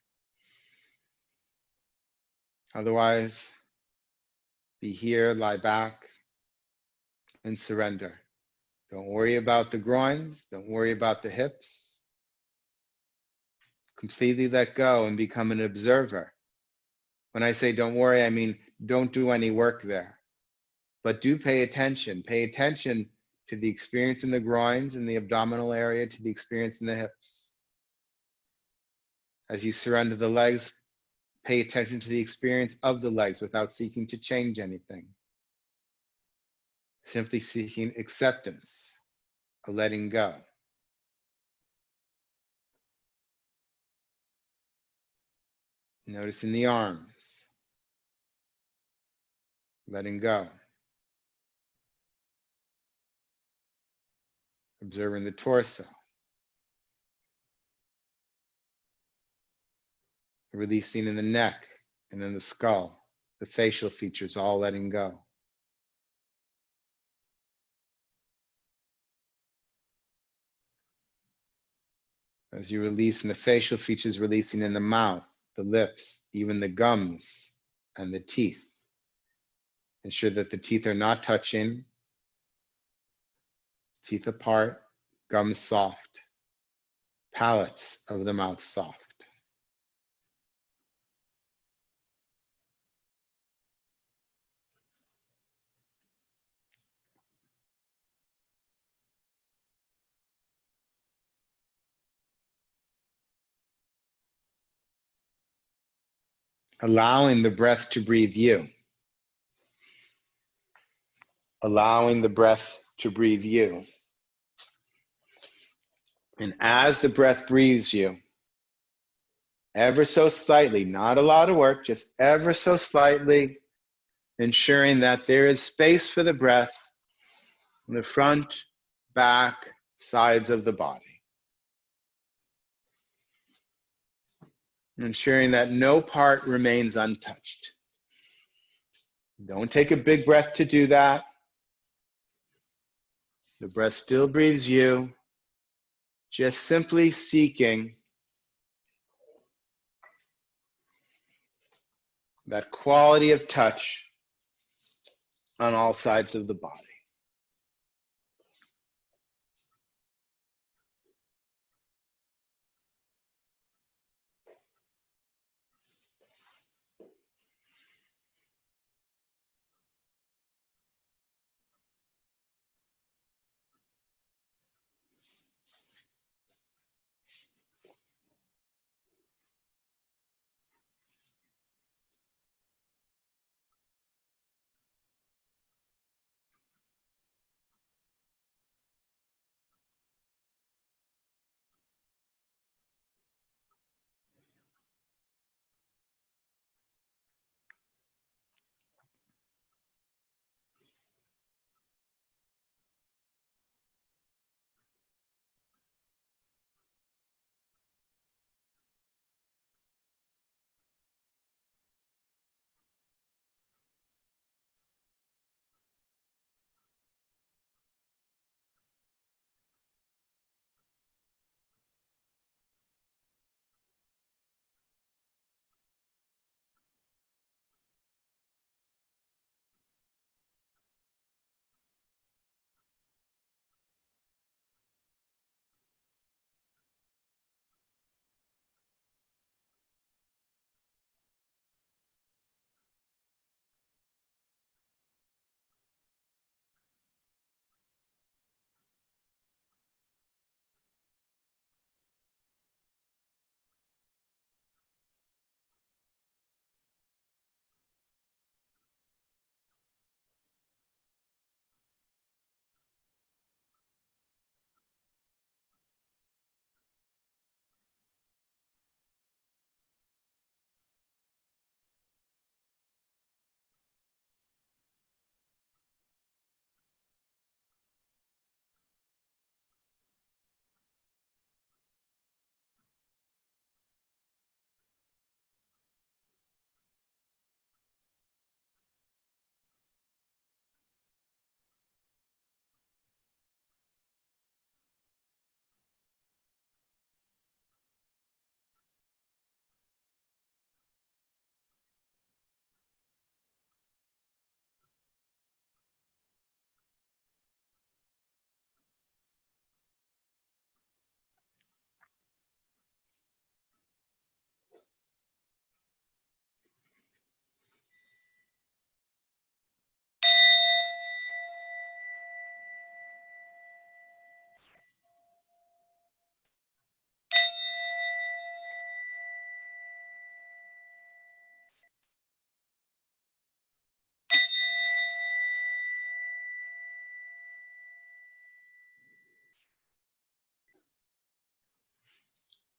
Otherwise, be here, lie back, and surrender. Don't worry about the groins. Don't worry about the hips. Completely let go and become an observer. When I say don't worry, I mean don't do any work there. But do pay attention. Pay attention to the experience in the groins and the abdominal area, to the experience in the hips. As you surrender the legs, pay attention to the experience of the legs without seeking to change anything. Simply seeking acceptance, or letting go. Noticing the arms, letting go. Observing the torso. Releasing in the neck and in the skull, the facial features, all letting go. As you release in the facial features, releasing in the mouth, the lips, even the gums and the teeth. Ensure that the teeth are not touching, teeth apart, gums soft, palates of the mouth soft. Allowing the breath to breathe you. Allowing the breath to breathe you. And as the breath breathes you, ever so slightly, not a lot of work, just ever so slightly, ensuring that there is space for the breath in the front, back, sides of the body. Ensuring that no part remains untouched. Don't take a big breath to do that. The breath still breathes you, just simply seeking that quality of touch on all sides of the body.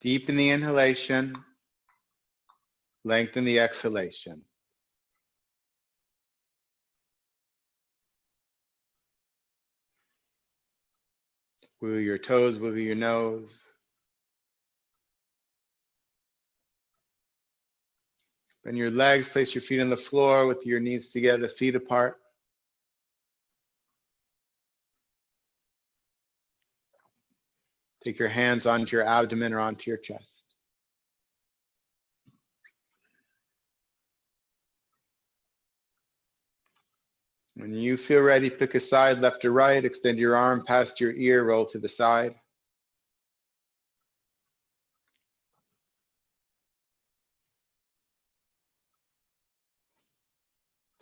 Deepen the inhalation, lengthen the exhalation. Wiggle your toes, wiggle your nose. Bend your legs, place your feet on the floor with your knees together, feet apart. Take your hands onto your abdomen or onto your chest. When you feel ready, pick a side, left or right, extend your arm past your ear, roll to the side.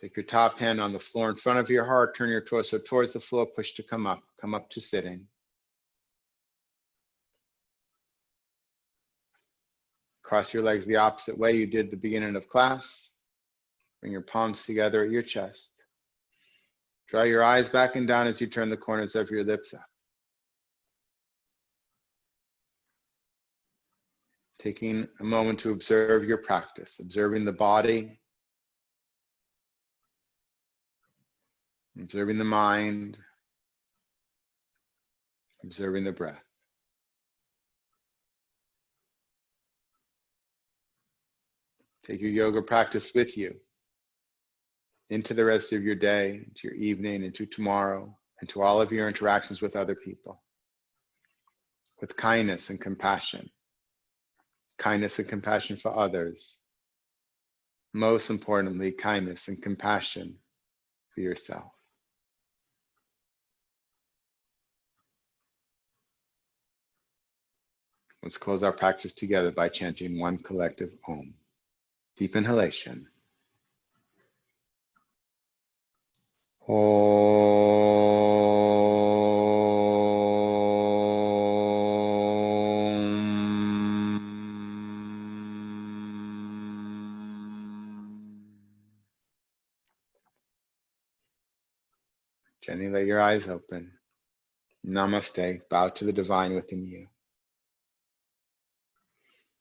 Take your top hand on the floor in front of your heart, turn your torso towards the floor, push to come up to sitting. Cross your legs the opposite way you did at the beginning of class. Bring your palms together at your chest. Draw your eyes back and down as you turn the corners of your lips up. Taking a moment to observe your practice, observing the body, observing the mind, observing the breath. Take your yoga practice with you into the rest of your day, into your evening, into tomorrow, into all of your interactions with other people, with kindness and compassion. Kindness and compassion for others. Most importantly, kindness and compassion for yourself. Let's close our practice together by chanting one collective Om. Deep inhalation. Gently let your eyes open. Namaste. Bow to the divine within you.